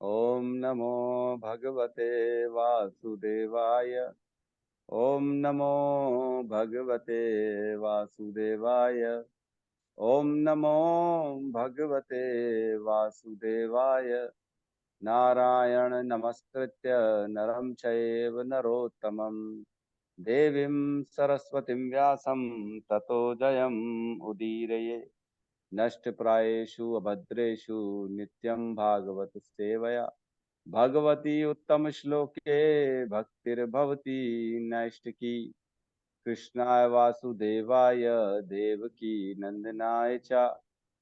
ओम नमो भगवते वासुदेवाय। ओम नमो भगवते वासुदेवाय। ओम नमो भगवते वासुदेवाय। नारायण नमस्कृत्य नरं चैव नरोत्तमं देवीं सरस्वतीं व्यासं ततो जयम् उदीरये। नष्टप्रायेषु अभद्रेषु नित्यं भागवत सेवया भगवती उत्तम श्लोके भक्तिर्भवती नैष्टिकी। कृष्णाय वासुदेवाय देवकी नंदनाय च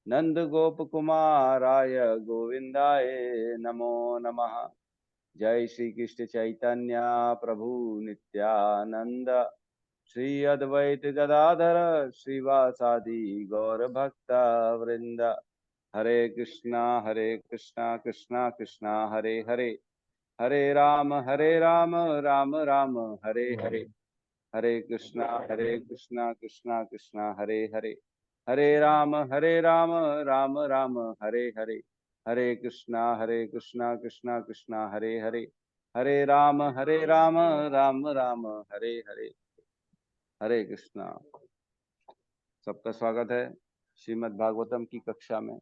नंद गोप कुमाराय गोविंदाय नमो नमः। जय श्री कृष्ण चैतन्य प्रभु नित्यानंद श्री अद्वैत गदाधर श्रीवासादि गौर भक्त वृंद। हरे कृष्णा कृष्णा कृष्णा हरे हरे। हरे राम राम राम हरे हरे। हरे कृष्णा कृष्णा कृष्णा हरे हरे। हरे राम राम राम हरे हरे। हरे कृष्णा कृष्णा कृष्णा हरे हरे। हरे राम राम राम हरे हरे। हरे कृष्णा। सबका स्वागत है श्रीमद् भागवतम की कक्षा में।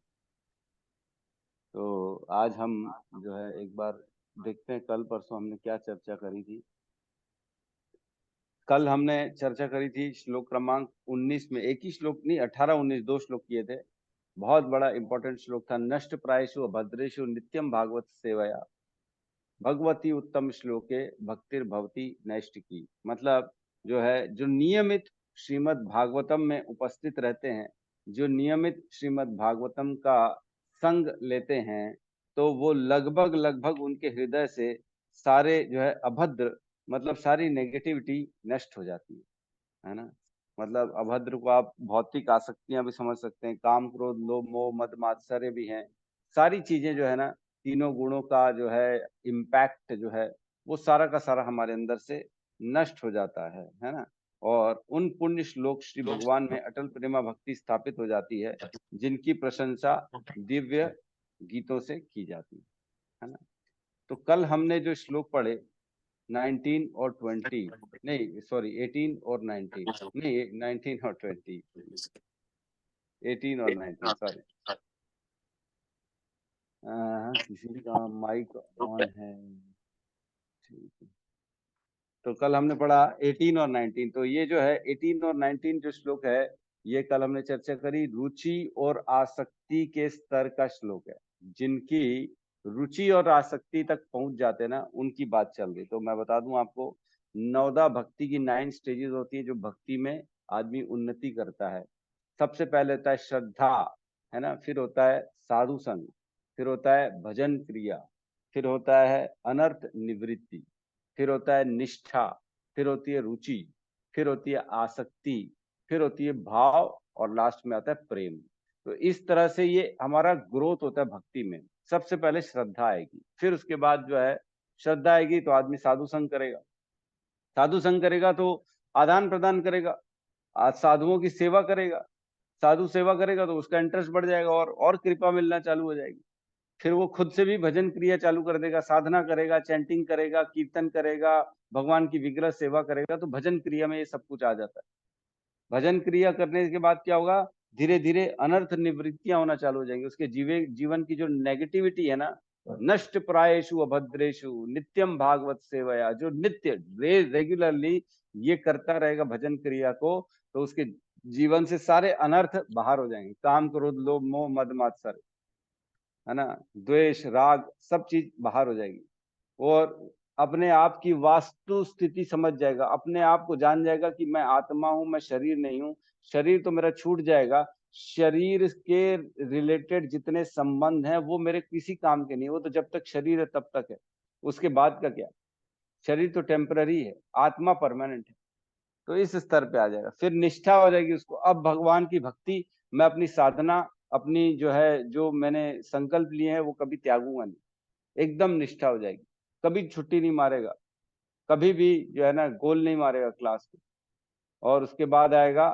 तो आज हम जो है एक बार देखते हैं कल परसों हमने क्या चर्चा करी थी। कल हमने चर्चा करी थी श्लोक क्रमांक 19 में, एक ही श्लोक नहीं 18 19 दो श्लोक किए थे। बहुत बड़ा इंपॉर्टेंट श्लोक था। नष्ट प्रायेषु अभद्रेषु नित्यम भागवत सेवया भगवती उत्तम श्लोके भक्तिर्भवती नैष्टिकी। मतलब जो है, जो नियमित श्रीमद् भागवतम में उपस्थित रहते हैं, जो नियमित श्रीमद् भागवतम का संग लेते हैं, तो वो लगभग लगभग उनके हृदय से सारे जो है अभद्र, मतलब सारी नेगेटिविटी नष्ट हो जाती है ना। मतलब अभद्र को आप भौतिक आसक्तियां भी समझ सकते हैं, काम क्रोध लोभ मोह मद मात्सर्य भी हैं। सारी चीजें जो है ना, तीनों गुणों का जो है इम्पैक्ट जो है, वो सारा का सारा हमारे अंदर से नष्ट हो जाता है ना। और उन पुण्य श्लोक श्री भगवान में अटल प्रेमा भक्ति स्थापित हो जाती है, जिनकी प्रशंसा दिव्य गीतों से की जाती है ना। तो कल हमने जो श्लोक पढ़े 19 और 20, नहीं सॉरी 18 और 19, नहीं 19 और 20, 18 और 19 सॉरी। किसी का माइक ऑन है। ठीक है। तो कल हमने पढ़ा 18 और 19। तो ये जो है 18 और 19 जो श्लोक है, ये कल हमने चर्चा करी रुचि और आसक्ति के स्तर का श्लोक है। जिनकी रुचि और आसक्ति तक पहुंच जाते हैं ना, उनकी बात चल रही। तो मैं बता दूं आपको, नवदा भक्ति की 9 स्टेजेस होती है जो भक्ति में आदमी उन्नति करता है। सबसे पहले होता है श्रद्धा, है ना। फिर होता है साधु संग, फिर होता है भजन क्रिया, फिर होता है अनर्थ निवृत्ति, फिर होता है निष्ठा, फिर होती है रुचि, फिर होती है आसक्ति, फिर होती है भाव, और लास्ट में आता है प्रेम। तो इस तरह से ये हमारा ग्रोथ होता है भक्ति में। सबसे पहले श्रद्धा आएगी, फिर उसके बाद जो है, श्रद्धा आएगी तो आदमी साधु संग करेगा, साधु संग करेगा तो आदान प्रदान करेगा, आज साधुओं की सेवा करेगा, साधु सेवा करेगा तो उसका इंटरेस्ट बढ़ जाएगा और कृपा मिलना चालू हो जाएगी। फिर वो खुद से भी भजन क्रिया चालू कर देगा, साधना करेगा, चैंटिंग करेगा, कीर्तन करेगा, भगवान की विग्रह सेवा करेगा। तो भजन क्रिया में ये सब कुछ आ जाता है। भजन क्रिया करने के बाद क्या होगा, धीरे धीरे अनर्थ निवृत्तियां होना चालू हो जाएंगी। उसके जीवन की जो नेगेटिविटी है ना, नष्ट प्रायेषु अभद्रेषु नित्यम भागवत सेवया, जो नित्य रेगुलरली ये करता रहेगा भजन क्रिया को, तो उसके जीवन से सारे अनर्थ बाहर हो जाएंगे। काम क्रोध लोभ मोह मद मात्सर्य, है ना, द्वेष राग, सब चीज बाहर हो जाएगी। और अपने आप की वास्तु स्थिति समझ जाएगा, अपने आप को जान जाएगा कि मैं आत्मा हूं, मैं शरीर नहीं हूं। शरीर तो मेरा छूट जाएगा, शरीर के रिलेटेड जितने संबंध हैं वो मेरे किसी काम के नहीं। वो तो जब तक शरीर है तब तक है, उसके बाद का क्या। शरीर तो टेम्पररी है, आत्मा परमानेंट है। तो इस स्तर पे आ जाएगा। फिर निष्ठा हो जाएगी उसको, अब भगवान की भक्ति, मैं अपनी साधना, अपनी जो है, जो मैंने संकल्प लिए हैं वो कभी त्यागूंगा नहीं। एकदम निष्ठा हो जाएगी, कभी छुट्टी नहीं मारेगा, कभी भी जो है ना गोल नहीं मारेगा क्लास को। और उसके बाद आएगा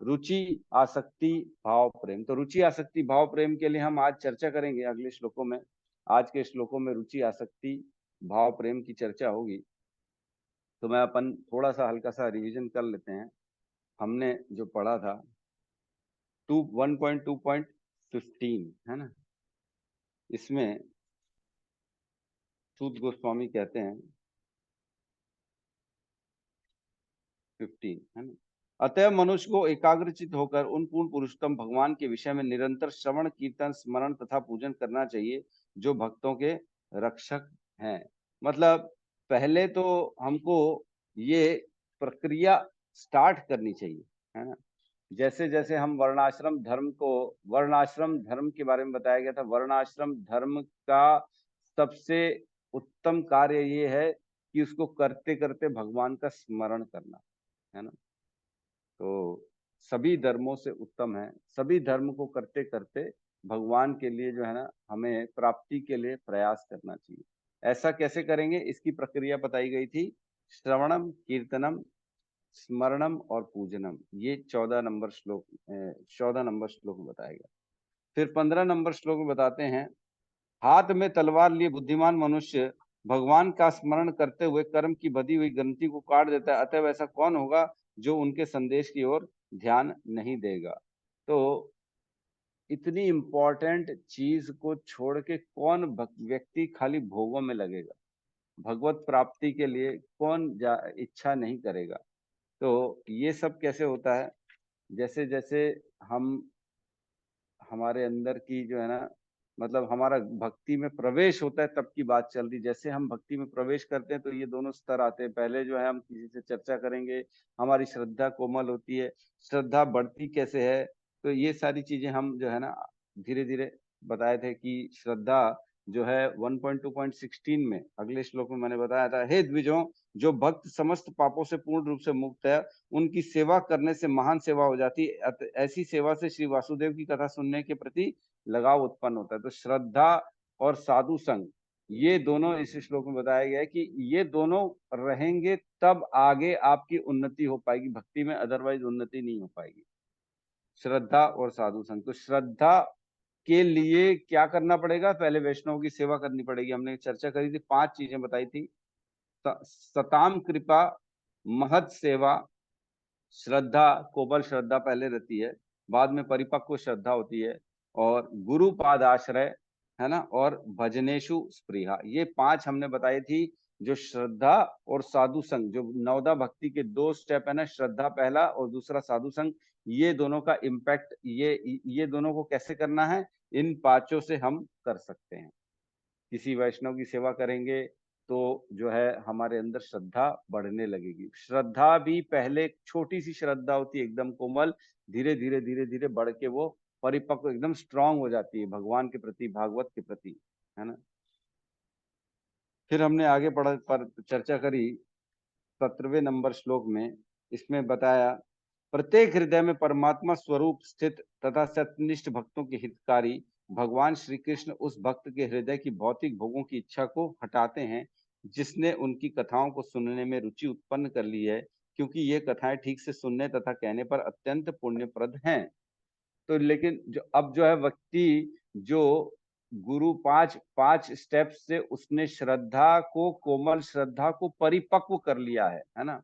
रुचि आसक्ति भाव प्रेम। तो रुचि आसक्ति भाव प्रेम के लिए हम आज चर्चा करेंगे अगले श्लोकों में। आज के श्लोकों में रुचि, आसक्ति, भाव, प्रेम की चर्चा होगी। तो मैं अपन थोड़ा सा हल्का सा रिवीजन कर लेते हैं। हमने जो पढ़ा था 1.2.15 है ना, इसमें सूत गोस्वामी कहते हैं 15 है ना, अतः मनुष्य को एकाग्रचित होकर उन पूर्ण पुरुषोत्तम भगवान के विषय में निरंतर श्रवण, कीर्तन, स्मरण तथा पूजन करना चाहिए, जो भक्तों के रक्षक हैं। मतलब पहले तो हमको ये प्रक्रिया स्टार्ट करनी चाहिए, है ना। जैसे जैसे हम वर्णाश्रम धर्म के बारे में बताया गया था। वर्णाश्रम धर्म का सबसे उत्तम कार्य ये है कि उसको करते करते भगवान का स्मरण करना, है ना। तो सभी धर्मों से उत्तम है। सभी धर्म को करते करते भगवान के लिए जो है ना, हमें प्राप्ति के लिए प्रयास करना चाहिए। ऐसा कैसे करेंगे, इसकी प्रक्रिया बताई गई थी। श्रवणम, कीर्तनम, स्मरणम और पूजनम, ये 14 नंबर श्लोक में बताया गया। फिर 15 नंबर श्लोक में बताते हैं, हाथ में तलवार लिए बुद्धिमान मनुष्य भगवान का स्मरण करते हुए कर्म की बधी हुई ग्रंथि को काट देता है, अतः वैसा कौन होगा जो उनके संदेश की ओर ध्यान नहीं देगा। तो इतनी इंपॉर्टेंट चीज को छोड़ के कौन व्यक्ति खाली भोगों में लगेगा, भगवत प्राप्ति के लिए कौन इच्छा नहीं करेगा। तो ये सब कैसे होता है, जैसे जैसे हम हमारे अंदर की जो है ना, मतलब हमारा भक्ति में प्रवेश होता है तब की बात चल रही। जैसे हम भक्ति में प्रवेश करते हैं तो ये दोनों स्तर आते हैं। पहले जो है हम किसी से चर्चा करेंगे, हमारी श्रद्धा कोमल होती है। श्रद्धा बढ़ती कैसे है, तो ये सारी चीजें हम जो है ना धीरे धीरे बताए थे कि श्रद्धा जो है 1.2.16 में अगले श्लोक में मैंने बताया था, हे द्विजों, जो भक्त समस्त पापों से पूर्ण रूप से मुक्त है, उनकी सेवा करने से महान सेवा हो जाती है। ऐसी सेवा से श्री वासुदेव की कथा सुनने के प्रति लगाव उत्पन्न होता है। तो श्रद्धा और साधु संग, ये दोनों इस श्लोक में बताया गया है कि ये दोनों रहेंगे तब आगे आपकी उन्नति हो पाएगी भक्ति में, अदरवाइज उन्नति नहीं हो पाएगी। श्रद्धा और साधु संग, तो श्रद्धा के लिए क्या करना पड़ेगा, पहले वैष्णव की सेवा करनी पड़ेगी। हमने चर्चा करी थी, 5 चीजें बताई थी। सताम कृपा, महत सेवा, श्रद्धा, कोमल श्रद्धा पहले रहती है, बाद में परिपक्व श्रद्धा होती है, और गुरु पाद आश्रय, है ना, और भजनेशु स्पृहा, ये 5 हमने बताई थी। जो श्रद्धा और साधु संग, जो नवदा भक्ति के 2 स्टेप है ना, श्रद्धा पहला और दूसरा साधु संग, ये दोनों का इम्पैक्ट, ये दोनों को कैसे करना है, इन 5 से हम कर सकते हैं। किसी वैष्णव की सेवा करेंगे तो जो है हमारे अंदर श्रद्धा बढ़ने लगेगी। श्रद्धा भी पहले छोटी सी श्रद्धा होती है, एकदम कोमल, धीरे धीरे धीरे धीरे बढ़ के वो परिपक्व एकदम स्ट्रांग हो जाती है भगवान के प्रति, भागवत के प्रति, है ना। फिर हमने आगे पढ़ा पर चर्चा करी 17वें नंबर श्लोक में। इसमें बताया, प्रत्येक हृदय में परमात्मा स्वरूप स्थित तथा सत्यनिष्ठ भक्तों के हितकारी भगवान श्री कृष्ण उस भक्त के हृदय की भौतिक भोगों की इच्छा को हटाते हैं, जिसने उनकी कथाओं को सुनने में रुचि उत्पन्न कर ली है, क्योंकि ये कथाएं ठीक से सुनने तथा कहने पर अत्यंत पुण्यप्रद हैं। तो लेकिन जो अब जो है व्यक्ति, जो गुरु 5 स्टेप से उसने श्रद्धा को, कोमल श्रद्धा को परिपक्व कर लिया है ना।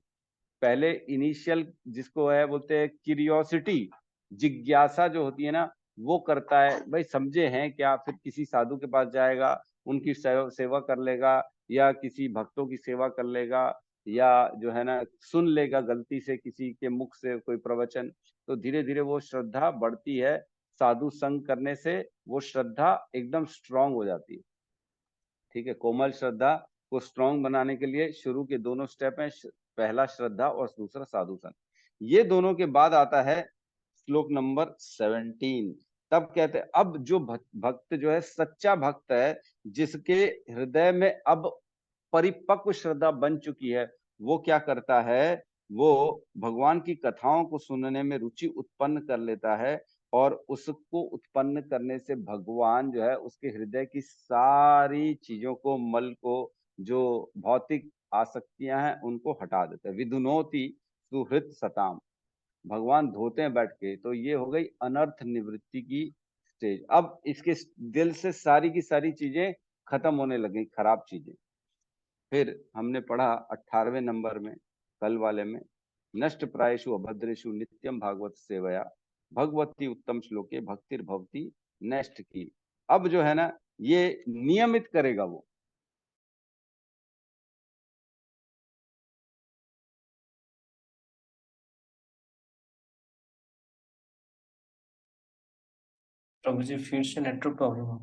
पहले इनिशियल जिसको है बोलते हैं क्यूरियोसिटी, जिज्ञासा जो होती है ना, वो करता है, भाई समझे हैं क्या, फिर किसी साधु के पास जाएगा, उनकी सेवा कर लेगा, या किसी भक्तों की सेवा कर लेगा, या जो है ना सुन लेगा गलती से किसी के मुख से कोई प्रवचन। तो धीरे धीरे वो श्रद्धा बढ़ती है, साधु संग करने से वो श्रद्धा एकदम स्ट्रांग हो जाती है। ठीक है, कोमल श्रद्धा को स्ट्रांग बनाने के लिए शुरू के दोनों स्टेप हैं, पहला श्रद्धा और दूसरा साधु संग। ये दोनों के बाद आता है श्लोक नंबर 17। तब कहते हैं, अब जो भक्त जो है सच्चा भक्त है, जिसके हृदय में अब परिपक्व श्रद्धा बन चुकी है, वो क्या करता है, वो भगवान की कथाओं को सुनने में रुचि उत्पन्न कर लेता है, और उसको उत्पन्न करने से भगवान जो है उसके हृदय की सारी चीजों को, मल को, जो भौतिक आसक्तियां हैं उनको हटा देते हैं। विधुनोति सुहृत सताम, भगवान धोते हैं बैठ के। तो ये हो गई अनर्थ निवृत्ति की स्टेज। अब इसके दिल से सारी की सारी चीजें खत्म होने लगी खराब चीजें। फिर हमने पढ़ा 18वें नंबर में, कल वाले में, नष्ट प्रायेषु अभद्रेषु नित्यम भागवत सेवया भगवती उत्तम श्लोके भक्तिर्भवती नष्ट की। अब जो है ना, ये नियमित करेगा वो। प्रभु जी फिर से नेटवर्क प्रॉब्लम हो।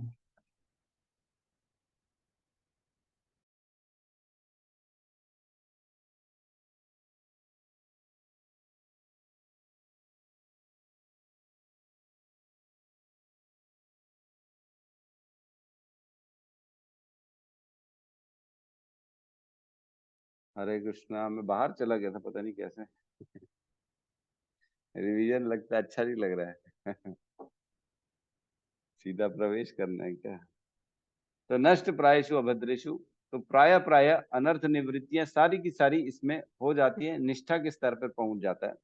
हरे कृष्णा, मैं बाहर चला गया था, पता नहीं कैसे। रिवीजन लगता है अच्छा नहीं लग रहा है। सीधा प्रवेश करना है क्या? तो नष्ट प्रायेषु अभद्रेषु, तो प्राय प्राय अनर्थ निवृत्तियां सारी की सारी इसमें हो जाती है, निष्ठा के स्तर पर पहुंच जाता है।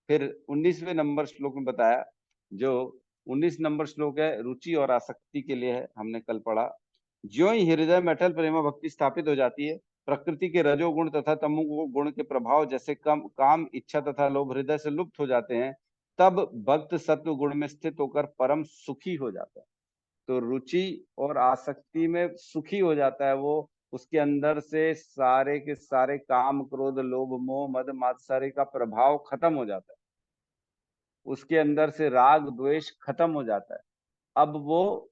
फिर 19वें नंबर श्लोक में बताया, जो 19 नंबर श्लोक है रुचि और आसक्ति के लिए है, हमने कल पढ़ा। ज्यों ही हृदय में अटल प्रेम भक्ति स्थापित हो जाती है, प्रकृति के रजोगुण तथा तमो गुण के प्रभाव जैसे काम इच्छा तथा लोभ हृदय से लुप्त हो जाते हैं, तब भक्त सत्व गुण में स्थित होकर परम सुखी हो जाता है। तो रुचि और आसक्ति में सुखी हो जाता है वो, उसके अंदर से सारे के सारे काम क्रोध लोभ मोह मद मात्सर्य का प्रभाव खत्म हो जाता है, उसके अंदर से राग द्वेष खत्म हो जाता है। अब वो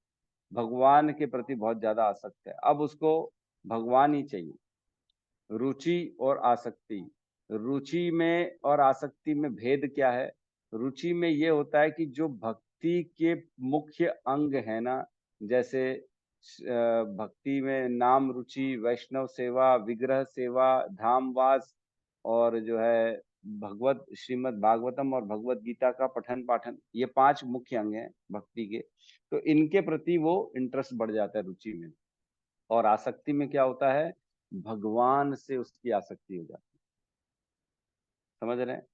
भगवान के प्रति बहुत ज्यादा आसक्त है, अब उसको भगवान ही चाहिए। रुचि और आसक्ति, रुचि में और आसक्ति में भेद क्या है? रुचि में ये होता है कि जो भक्ति के मुख्य अंग है ना, जैसे भक्ति में नाम रुचि, वैष्णव सेवा, विग्रह सेवा, धामवास, और जो है भगवत श्रीमद् भागवतम और भगवत गीता का पठन पाठन, ये 5 मुख्य अंग हैं भक्ति के। तो इनके प्रति वो इंटरेस्ट बढ़ जाता है रुचि में। और आसक्ति में क्या होता है? भगवान से उसकी आसक्ति हो जाती है। समझ रहे हैं?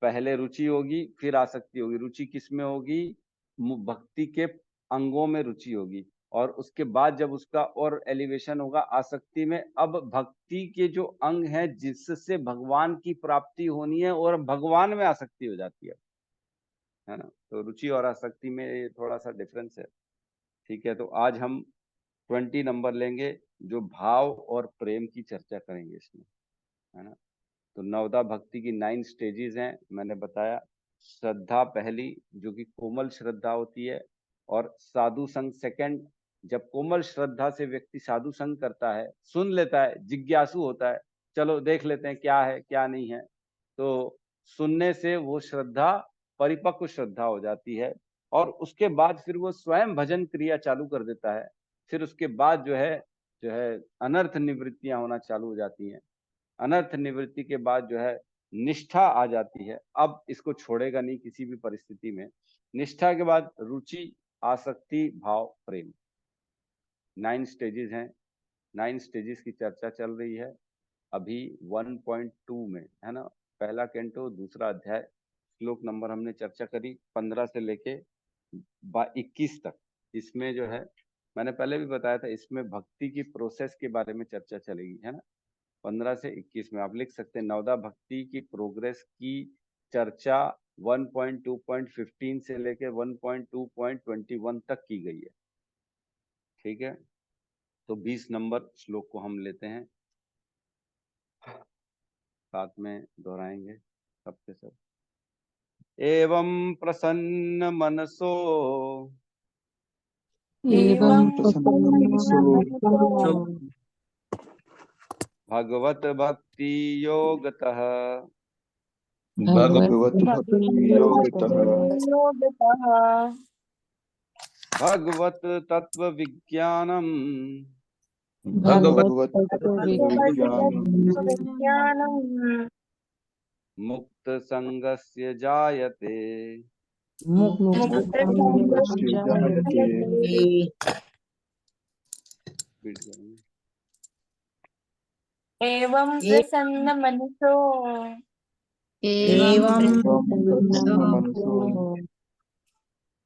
पहले रुचि होगी, फिर आसक्ति होगी। रुचि किस में होगी? भक्ति के अंगों में रुचि होगी, और उसके बाद जब उसका और एलिवेशन होगा आसक्ति में, अब भक्ति के जो अंग हैं जिससे भगवान की प्राप्ति होनी है, और भगवान में आसक्ति हो जाती है ना। तो रुचि और आसक्ति में थोड़ा सा डिफरेंस है। ठीक है, तो आज हम 20 नंबर लेंगे, जो भाव और प्रेम की चर्चा करेंगे इसमें, है ना। तो नवदा भक्ति की 9 स्टेजेस हैं, मैंने बताया। श्रद्धा पहली, जो कि कोमल श्रद्धा होती है, और साधु संग सेकंड। जब कोमल श्रद्धा से व्यक्ति साधु संग करता है, सुन लेता है, जिज्ञासु होता है, चलो देख लेते हैं क्या है क्या नहीं है, तो सुनने से वो श्रद्धा परिपक्व श्रद्धा हो जाती है, और उसके बाद फिर वो स्वयं भजन क्रिया चालू कर देता है। फिर उसके बाद जो है अनर्थ निवृत्तियां होना चालू हो जाती हैं। अनर्थ निवृत्ति के बाद जो है निष्ठा आ जाती है, अब इसको छोड़ेगा नहीं किसी भी परिस्थिति में। निष्ठा के बाद रुचि, आसक्ति, भाव, प्रेम, 9 स्टेजेस हैं। 9 स्टेजेस की चर्चा चल रही है अभी 1.2 में, है ना। पहला कैंटो, दूसरा अध्याय, श्लोक नंबर हमने चर्चा करी 15 से लेके 21 तक। इसमें जो है, मैंने पहले भी बताया था, इसमें भक्ति की प्रोसेस के बारे में चर्चा चलेगी, है ना। 15 से 21 में आप लिख सकते हैं, नवदा भक्ति की प्रोग्रेस की चर्चा 1.2.15 से लेके 1.2.21 तक की गई है। ठीक है, तो 20 नंबर श्लोक को हम लेते हैं, साथ में दोहराएंगे सबके सब। एवं प्रसन्न मनसो एवं प्रसन्न मनसो भगवत भक्ति योगतः भगवत भक्ति योगतः भगवत तत्व विज्ञानम भगवत विज्ञानम् मुक्त संगस्य जायते मुक्तसंगस्य जायते। एवं प्रसन्न मनसो प्रसन्न मनसो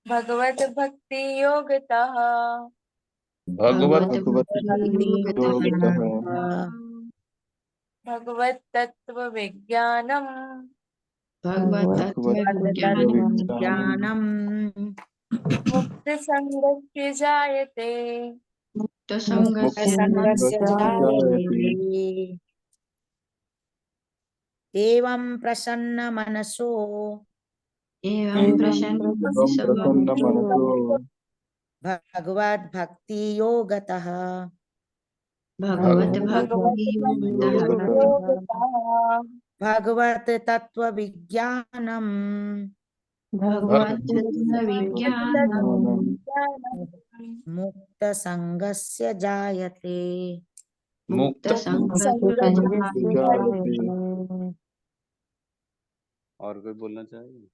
भगवत भक्ति योगतः भगवत भगवद्गीताः भगवत तत्व विज्ञानम भगवत्तत्त्वविज्ञानं मुक्त संगस्य जायते मुक्तसङ्गस्य जायते। एवं प्रसन्न मनसो एवं प्रसन्नमनसो भगवद् भक्ति योगतः भगवत तत्व विज्ञानम मुक्त संगस्य जायते। और कोई बोलना चाहेगा?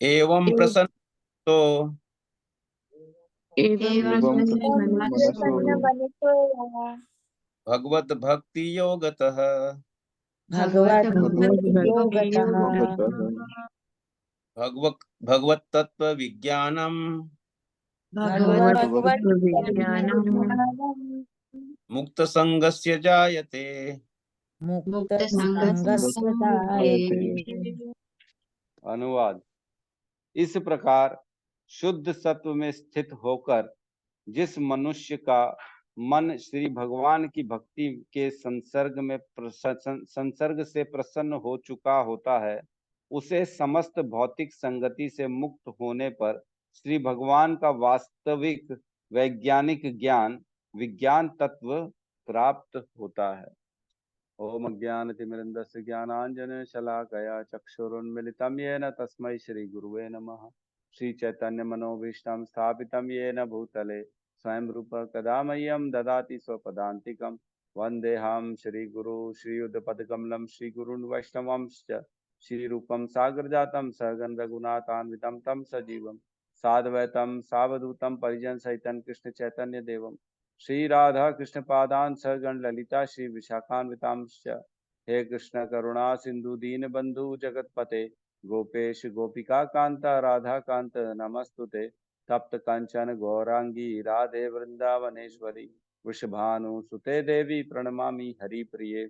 एवं प्रसन्न तो भगवत भक्ति योगतः भगवत तत्व विज्ञानम मुक्त संगस्य जायते। अनुवाद: इस प्रकार शुद्ध सत्व में स्थित होकर जिस मनुष्य का मन श्री भगवान की भक्ति के संसर्ग से प्रसन्न हो चुका होता है, उसे समस्त भौतिक संगति से मुक्त होने पर श्री भगवान का वास्तविक वैज्ञानिक ज्ञान विज्ञान तत्व प्राप्त होता है। ओम अज्ञानतिमिरन्धस्य ज्ञानाञ्जनशलाकया चक्षुरुन्मिलितं येन तस्मै श्री गुरुवे नमः। श्री चैतन्य मनोभीष्टं स्थापितं येन भूतले स्वयं रूप कदा मह्यं ददाति स्वपदान्तिकं। वन्देऽहं श्रीगुरु श्रीयुतपदकमलं श्रीगुरून् वैष्णवांश्च श्रीरूपं सागरजातं सहगण रघुनाथान्वितं तं सजीवं साद्वैतं सावधूतं परिजनसहितं कृष्ण चैतन्य देवं श्री राधा कृष्ण पादान सहगण ललिता श्री विशाखान्वितांश्च। हे कृष्ण करुणा सिंधु दीन बंधु जगतपते गोपेश गोपिका कांता राधा कांत नमस्तुते। तप्त कंचन गौरांगी राधे वृंदावनेश्वरी वृषभानु सुते देवी प्रणमामि हरिप्रिये।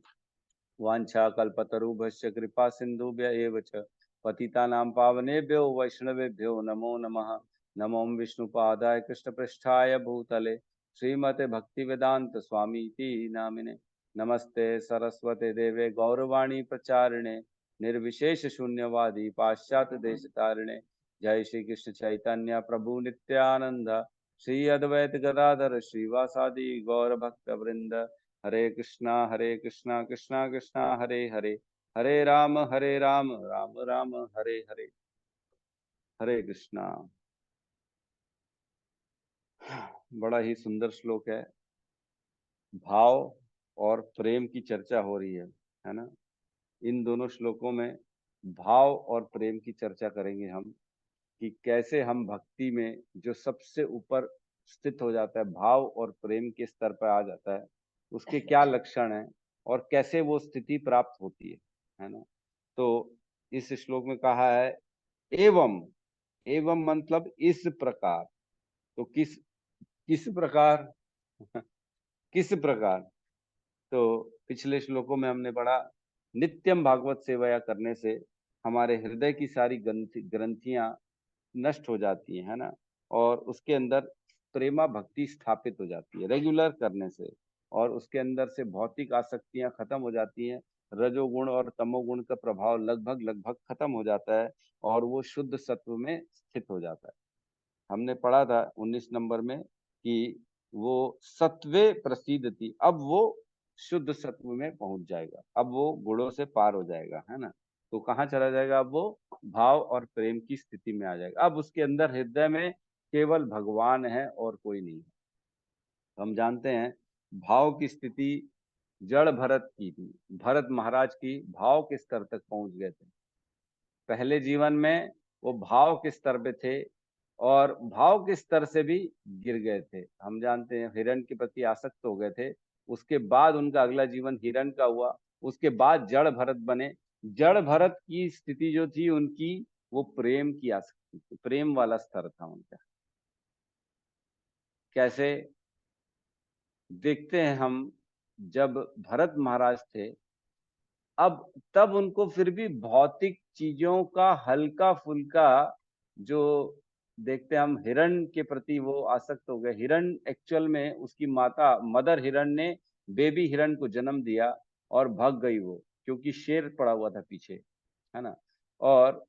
वाञ्छाकल्पतरुभ्यश्च कृपा सिन्धुभ्य एव च पतितानां पावनेभ्यो वैष्णवेभ्यो नमो नमः। नमो विष्णुपादाय कृष्णपृष्ठाय भूतले श्रीमते भक्तिवेदांत स्वामी इति नामिने। नमस्ते सरस्वते देवे गौरवाणी प्रचारिणे निर्विशेष शून्यवादी पाश्चात्य देश तारिणे। जय श्री कृष्ण चैतन्य प्रभु नित्यानंद श्री अद्वैत गदाधर श्रीवासादि गौर भक्त वृंद। हरे कृष्णा कृष्णा कृष्णा हरे हरे, हरे राम राम राम हरे हरे। हरे कृष्णा। बड़ा ही सुंदर श्लोक है। भाव और प्रेम की चर्चा हो रही है ना। इन दोनों श्लोकों में भाव और प्रेम की चर्चा करेंगे हम कि कैसे हम भक्ति में जो सबसे ऊपर स्थित हो जाता है, भाव और प्रेम के स्तर पर आ जाता है, उसके क्या लक्षण हैं और कैसे वो स्थिति प्राप्त होती है ना। तो इस श्लोक में कहा है एवं, एवं मतलब इस प्रकार। तो किस प्रकार किस प्रकार? तो पिछले श्लोकों में हमने पढ़ा नित्यम भागवत सेवाया करने से हमारे हृदय की सारी ग्रंथियां नष्ट हो जाती है ना, और उसके अंदर प्रेमा भक्ति स्थापित हो जाती है रेगुलर करने से, और उसके अंदर से भौतिक आसक्तियां खत्म हो जाती हैं। रजोगुण और तमोगुण का प्रभाव लगभग खत्म हो जाता है और वो शुद्ध सत्व में स्थित हो जाता है। हमने पढ़ा था 19 नंबर में कि वो सत्वे प्रसिद्ध थी, अब वो शुद्ध सत्व में पहुंच जाएगा, अब वो गुणों से पार हो जाएगा, है ना। तो कहाँ चला जाएगा? अब वो भाव और प्रेम की स्थिति में आ जाएगा। अब उसके अंदर हृदय में केवल भगवान है और कोई नहीं है। हम जानते हैं भाव की स्थिति जड़ भरत की थी। भरत महाराज की भाव के स्तर तक पहुंच गए थे। पहले जीवन में वो भाव के स्तर पे थे और भाव के स्तर से भी गिर गए थे। हम जानते हैं हिरण के प्रति आसक्त हो गए थे। उसके बाद उनका अगला जीवन हिरण का हुआ। उसके बाद जड़ भरत बने। जड़ भरत की स्थिति जो थी उनकी, वो प्रेम की आसक्ति, प्रेम वाला स्तर था उनका। कैसे देखते हैं हम, जब भरत महाराज थे, अब तब उनको फिर भी भौतिक चीजों का हल्का फुल्का जो देखते हैं हम, हिरण के प्रति वो आसक्त हो गए। हिरण एक्चुअल में उसकी माता मदर हिरण ने बेबी हिरण को जन्म दिया और भाग गई वो, क्योंकि शेर पड़ा हुआ था पीछे, है ना। और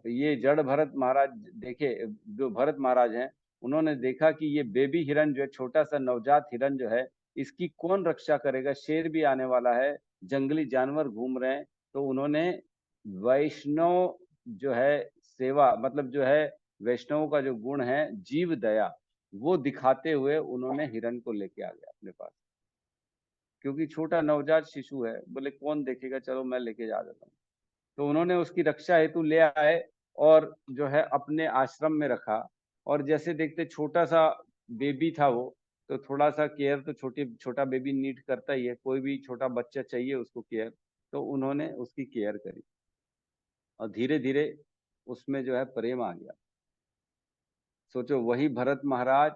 ये जड़ भरत महाराज देखे, जो भरत महाराज हैं, उन्होंने देखा कि ये बेबी हिरण जो है, छोटा सा नवजात हिरण जो है, इसकी कौन रक्षा करेगा, शेर भी आने वाला है, जंगली जानवर घूम रहे हैं। तो उन्होंने वैष्णव जो है सेवा, मतलब जो है वैष्णव का जो गुण है जीव दया, वो दिखाते हुए उन्होंने हिरण को लेके आ गया अपने पास, क्योंकि छोटा नवजात शिशु है, बोले कौन देखेगा, चलो मैं लेके जा देता हूँ। तो उन्होंने उसकी रक्षा हेतु ले आए और जो है अपने आश्रम में रखा। और जैसे देखते छोटा सा बेबी था वो, तो थोड़ा सा केयर तो छोटा बेबी नीड करता ही है, कोई भी छोटा बच्चा चाहिए उसको केयर। तो उन्होंने उसकी केयर करी और धीरे धीरे उसमें जो है प्रेम आ गया। सोचो, वही भरत महाराज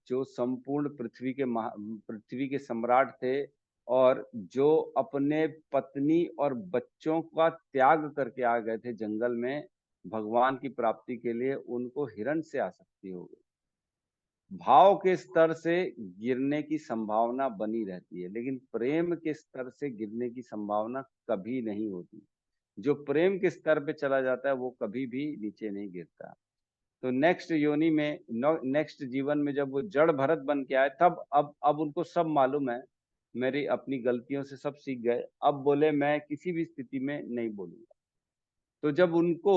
जो संपूर्ण पृथ्वी के सम्राट थे, और जो अपने पत्नी और बच्चों का त्याग करके आ गए थे जंगल में भगवान की प्राप्ति के लिए, उनको हिरण से आसक्ति हो गई। भाव के स्तर से गिरने की संभावना बनी रहती है, लेकिन प्रेम के स्तर से गिरने की संभावना कभी नहीं होती। जो प्रेम के स्तर पे चला जाता है वो कभी भी नीचे नहीं गिरता। तो नेक्स्ट योनि में, नेक्स्ट जीवन में जब वो जड़ भरत बन के आए, तब अब उनको सब मालूम है, मेरी अपनी गलतियों से सब सीख गए। अब बोले मैं किसी भी स्थिति में नहीं बोलूंगा। तो जब उनको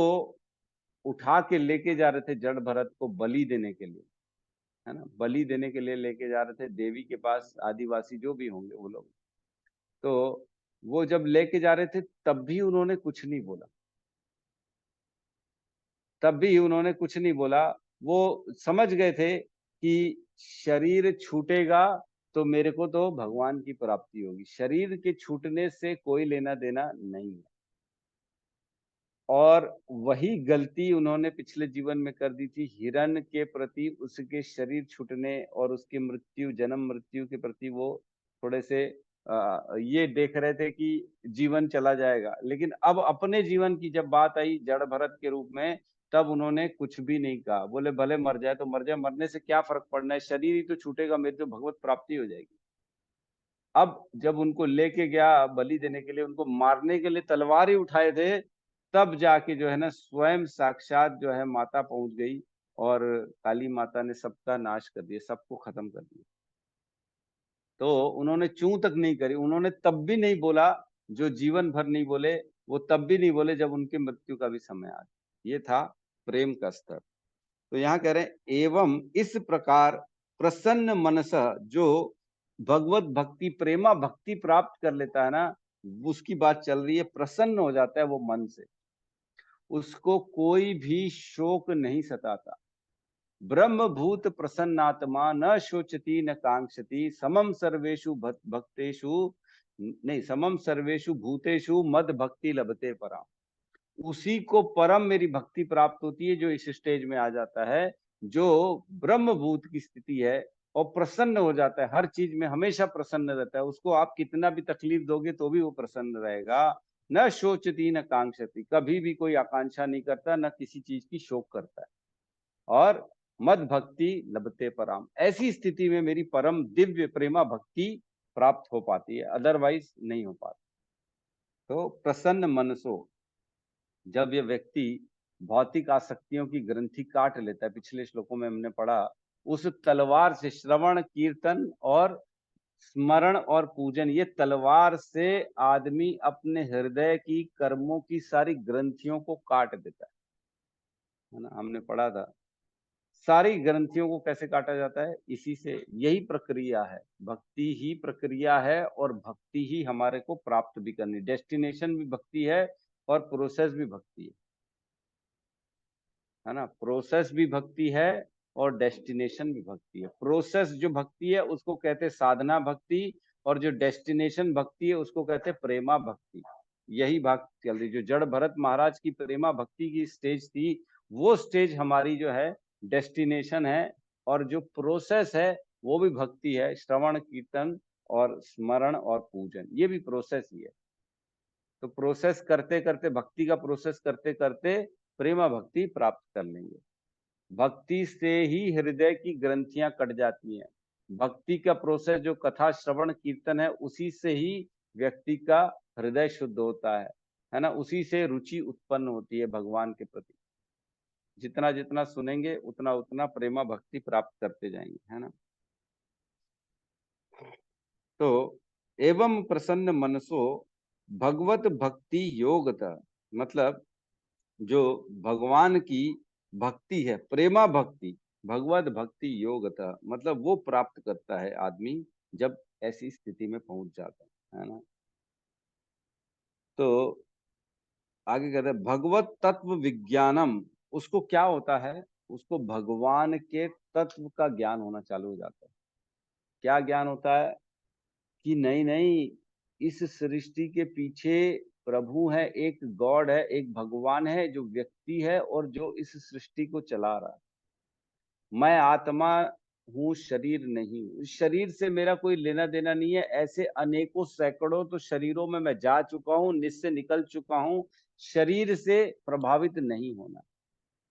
उठा के लेके जा रहे थे जड़ भरत को बलि देने के लिए, है ना, बलि देने के लिए लेके जा रहे थे देवी के पास, आदिवासी जो भी होंगे वो लोग, तो वो जब लेके जा रहे थे तब भी उन्होंने कुछ नहीं बोला, तब भी उन्होंने कुछ नहीं बोला। वो समझ गए थे कि शरीर छूटेगा तो मेरे को तो भगवान की प्राप्ति होगी, शरीर के छूटने से कोई लेना देना नहीं है। और वही गलती उन्होंने पिछले जीवन में कर दी थी, हिरण के प्रति, उसके शरीर छूटने और उसकी मृत्यु, जन्म मृत्यु के प्रति वो थोड़े से ये देख रहे थे कि जीवन चला जाएगा। लेकिन अब अपने जीवन की जब बात आई जड़ भरत के रूप में, तब उन्होंने कुछ भी नहीं कहा। बोले भले मर जाए तो मर जाए, मरने से क्या फर्क पड़ना है, शरीर ही तो छूटेगा, मेरी तो भगवत प्राप्ति हो जाएगी। अब जब उनको लेके गया बलि देने के लिए, उनको मारने के लिए तलवार ही उठाए थे, तब जाके जो है ना स्वयं साक्षात जो है माता पहुंच गई और काली माता ने सबका नाश कर दिया, सबको खत्म कर दिया। तो उन्होंने चूं तक नहीं करी, उन्होंने तब भी नहीं बोला, जो जीवन भर नहीं बोले, वो तब भी नहीं बोले जब उनकी मृत्यु का भी समय आ गया। ये था प्रेम का स्तर। तो यहाँ कह रहे हैं, एवं इस प्रकार प्रसन्न मनस, जो भगवत भक्ति, प्रेमा भक्ति प्राप्त कर लेता है ना, उसकी बात चल रही है, प्रसन्न हो जाता है वो मन से, उसको कोई भी शोक नहीं सताता। ब्रह्म भूत प्रसन्नात्मा न शोचती न कांक्षति, समम सर्वेषु भक्तेषु, नहीं, समम सर्वेषु भूतेषु मद भक्ति लभते पराम। उसी को परम मेरी भक्ति प्राप्त होती है, जो इस स्टेज में आ जाता है, जो ब्रह्म भूत की स्थिति है, और प्रसन्न हो जाता है, हर चीज में हमेशा प्रसन्न रहता है। उसको आप कितना भी तकलीफ दोगे तो भी वो प्रसन्न रहेगा। न शोचती न कांक्षति, कभी भी कोई आकांक्षा नहीं करता, न किसी चीज की शोक करता है। और मद भक्ति लभते पराम, ऐसी स्थिति में मेरी परम दिव्य प्रेमा भक्ति प्राप्त हो पाती है, अदरवाइज नहीं हो पाती। तो प्रसन्न मनसो, जब ये व्यक्ति भौतिक आसक्तियों की ग्रंथि काट लेता है, पिछले श्लोकों में हमने पढ़ा, उस तलवार से, श्रवण कीर्तन और स्मरण और पूजन, ये तलवार से आदमी अपने हृदय की कर्मों की सारी ग्रंथियों को काट देता है ना। हमने पढ़ा था सारी ग्रंथियों को कैसे काटा जाता है, इसी से, यही प्रक्रिया है, भक्ति ही प्रक्रिया है, और भक्ति ही हमारे को प्राप्त भी करनी, डेस्टिनेशन भी भक्ति है और प्रोसेस भी भक्ति है ना। प्रोसेस भी भक्ति है और डेस्टिनेशन भी भक्ति है। प्रोसेस जो भक्ति है उसको कहते हैं साधना भक्ति, और जो डेस्टिनेशन भक्ति है उसको कहते हैं प्रेमा भक्ति। यही भक्ति चल रही, जो जड़ भरत महाराज की प्रेमा भक्ति की स्टेज थी, वो स्टेज हमारी जो है डेस्टिनेशन है, और जो प्रोसेस है वो भी भक्ति है, श्रवण कीर्तन और स्मरण और पूजन, ये भी प्रोसेस ही है। तो प्रोसेस करते करते, भक्ति का प्रोसेस करते करते प्रेमा भक्ति प्राप्त कर लेंगे। भक्ति से ही हृदय की ग्रंथियां कट जाती हैं। भक्ति का प्रोसेस जो कथा श्रवण कीर्तन है, उसी से ही व्यक्ति का हृदय शुद्ध होता है ना, उसी से रुचि उत्पन्न होती है भगवान के प्रति। जितना जितना सुनेंगे उतना उतना प्रेमा भक्ति प्राप्त करते जाएंगे, है ना। तो एवं प्रसन्न मनसो भगवत भक्ति योगता, मतलब जो भगवान की भक्ति है, प्रेमा भक्ति, भगवत भक्ति योगता, मतलब वो प्राप्त करता है आदमी जब ऐसी स्थिति में पहुंच जाता है ना। तो आगे कहते हैं भगवत तत्व विज्ञानम, उसको क्या होता है, उसको भगवान के तत्व का ज्ञान होना चालू हो जाता है। क्या ज्ञान होता है कि नहीं नहीं, इस सृष्टि के पीछे प्रभु है, एक गॉड है, एक भगवान है जो व्यक्ति है और जो इस सृष्टि को चला रहा है। मैं आत्मा हूँ, शरीर नहीं हूँ, इस शरीर से मेरा कोई लेना देना नहीं है। ऐसे अनेकों सैकड़ों तो शरीरों में मैं जा चुका हूँ, निस्से निकल चुका हूँ, शरीर से प्रभावित नहीं होना,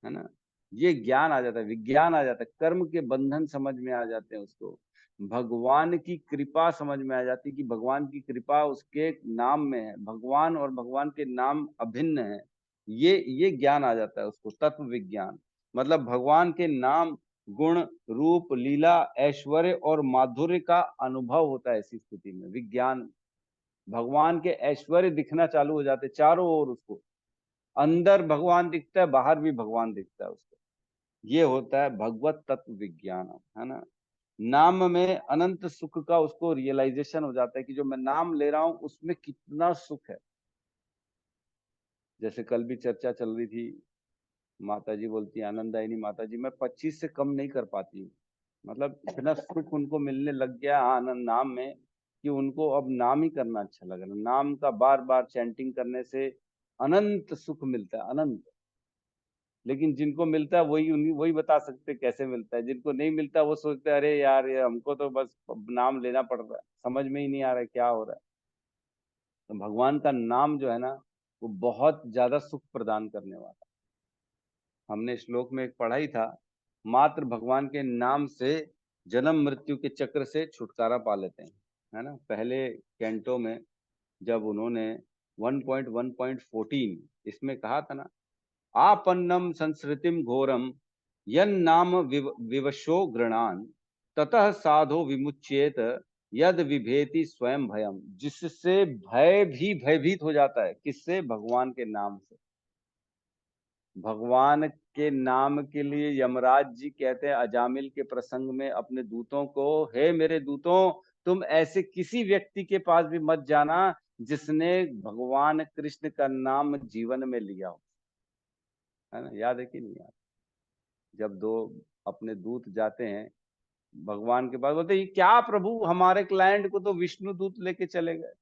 है ना। ये ज्ञान आ जाता है, विज्ञान आ जाता है, कर्म के बंधन समझ में आ जाते हैं उसको, भगवान की कृपा समझ में आ जाती है कि भगवान की कृपा उसके नाम में है, भगवान और भगवान के नाम अभिन्न है। ये ज्ञान आ जाता है उसको, तत्व विज्ञान। मतलब भगवान के नाम, गुण, रूप, लीला, ऐश्वर्य और माधुर्य का अनुभव होता है ऐसी स्थिति में, विज्ञान। भगवान के ऐश्वर्य दिखना चालू हो जाते चारों ओर, उसको अंदर भगवान दिखता है, बाहर भी भगवान दिखता है उसको। ये होता है भगवत तत्व विज्ञान, है ना। नाम में अनंत सुख का उसको रियलाइजेशन हो जाता है कि जो मैं नाम ले रहा हूं उसमें कितना सुख है। जैसे कल भी चर्चा चल रही थी, माता जी बोलती है, आनंदायिनी माता जी, मैं 25 से कम नहीं कर पाती हूँ। मतलब इतना सुख उनको मिलने लग गया आनंद नाम में कि उनको अब नाम ही करना अच्छा लग रहा है। नाम का बार बार चैंटिंग करने से अनंत सुख मिलता है, अनंत। लेकिन जिनको मिलता है वही बता सकते कैसे मिलता है। जिनको नहीं मिलता वो सोचते हैं अरे यार, ये हमको तो बस नाम लेना पड़ रहा है, समझ में ही नहीं आ रहा है क्या हो रहा है। तो भगवान का नाम जो है ना, वो बहुत ज्यादा सुख प्रदान करने वाला। हमने श्लोक में एक पढ़ा ही था, मात्र भगवान के नाम से जन्म मृत्यु के चक्र से छुटकारा पा लेते हैं, है ना। पहले कैंटो में जब उन्होंने 1.1.14 इसमें कहा था ना, आपन्नम संस्कृतिम घोरम यन नाम विवशो गृणान ततः साधो विमुच्येत यद विभेति स्वयं भयम, जिससे भय भी भयभीत हो जाता है। किससे? भगवान के नाम से। भगवान के नाम के लिए यमराज जी कहते हैं अजामिल के प्रसंग में अपने दूतों को, हे मेरे दूतों, तुम ऐसे किसी व्यक्ति के पास भी मत जाना जिसने भगवान कृष्ण का नाम जीवन में लिया हो, है ना। याद है कि नहीं याद? जब दो अपने दूत जाते हैं भगवान के पास, बोलते ये क्या प्रभु, हमारे क्लाइंट को तो विष्णु दूत लेके चले गए।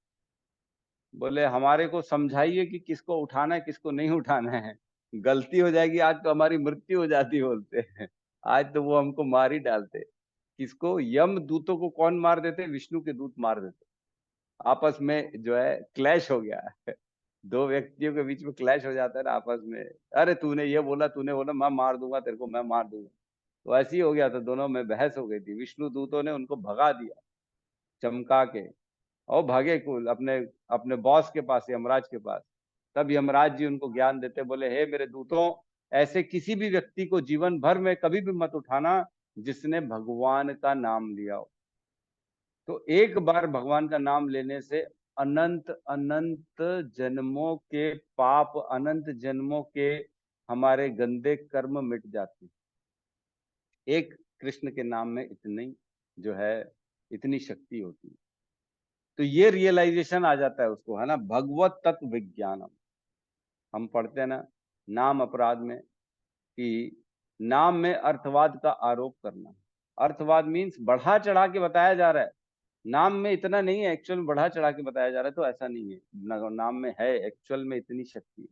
बोले हमारे को समझाइए कि किसको उठाना है किसको नहीं उठाना है, गलती हो जाएगी आज तो हमारी मृत्यु हो जाती, बोलते हैं। आज तो वो हमको मार ही डालते। किसको? यम दूतों को कौन मार देते? विष्णु के दूत मार देते। आपस में जो है क्लैश हो गया है। दो व्यक्तियों के बीच में क्लैश हो जाता है ना आपस में, अरे तूने ये बोला, तूने बोला, मैं मार दूंगा तेरे को, मैं मार दूंगा। तो ऐसे ही हो गया था, दोनों में बहस हो गई थी। विष्णु दूतों ने उनको भगा दिया चमका के, और भागे कुल अपने अपने बॉस के पास, यमराज के पास। तब यमराज जी उनको ज्ञान देते, बोले हे मेरे दूतों, ऐसे किसी भी व्यक्ति को जीवन भर में कभी भी मत उठाना जिसने भगवान का नाम लिया हो। तो एक बार भगवान का नाम लेने से अनंत अनंत जन्मों के पाप, अनंत जन्मों के हमारे गंदे कर्म मिट जाते हैं। एक कृष्ण के नाम में इतनी जो है, इतनी शक्ति होती है। तो ये रियलाइजेशन आ जाता है उसको, है ना, भगवत तत्व विज्ञानम। हम पढ़ते हैं ना नाम अपराध में कि नाम में अर्थवाद का आरोप करना। अर्थवाद मीन्स बढ़ा चढ़ा के बताया जा रहा है, नाम में इतना नहीं है, एक्चुअल में बढ़ा चढ़ा के बताया जा रहा है। तो ऐसा नहीं है, नाम में है एक्चुअल में इतनी शक्ति।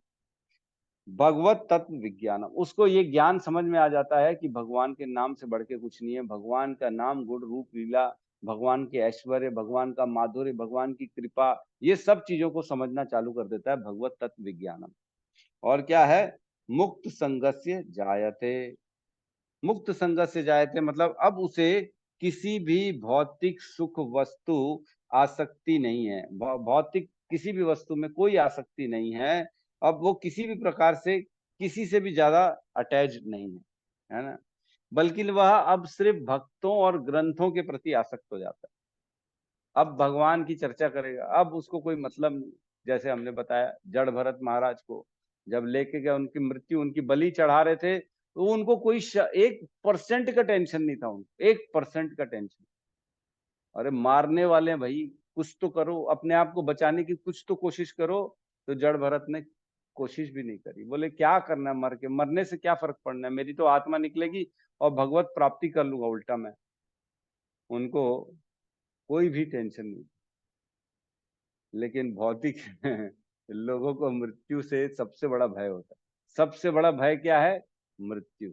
भगवत तत्व विज्ञान, उसको ये ज्ञान समझ में आ जाता है कि भगवान के नाम से बढ़ के कुछ नहीं है। भगवान का नाम, गुण, रूप, लीला, भगवान के ऐश्वर्य, भगवान का माधुर्य, भगवान की कृपा, ये सब चीजों को समझना चालू कर देता है भगवत तत्व विज्ञानम। और क्या है? मुक्त संगस्य जायते। मुक्त संगस्य जायते मतलब अब उसे किसी भी भौतिक सुख वस्तु आसक्ति नहीं है। भौतिक किसी भी वस्तु में कोई आसक्ति नहीं है। अब वो किसी भी प्रकार से किसी से भी ज्यादा अटैच नहीं है ना, बल्कि वह अब सिर्फ भक्तों और ग्रंथों के प्रति आसक्त हो जाता है। अब भगवान की चर्चा करेगा, अब उसको कोई मतलब नहीं। जैसे हमने बताया जड़ भरत महाराज को जब लेके गए, उनकी मृत्यु, उनकी बलि चढ़ा रहे थे, तो उनको कोई 1% का टेंशन नहीं था। उनको 1% का टेंशन। अरे मारने वाले हैं भाई, कुछ तो करो, अपने आप को बचाने की कुछ तो कोशिश करो। तो जड़ भरत ने कोशिश भी नहीं करी। बोले क्या करना है, मर के, मरने से क्या फर्क पड़ना है, मेरी तो आत्मा निकलेगी और भगवत प्राप्ति कर लूंगा उल्टा मैं। उनको कोई भी टेंशन नहीं। लेकिन भौतिक लोगों को मृत्यु से सबसे बड़ा भय होता है। सबसे बड़ा भय क्या है? मृत्यु।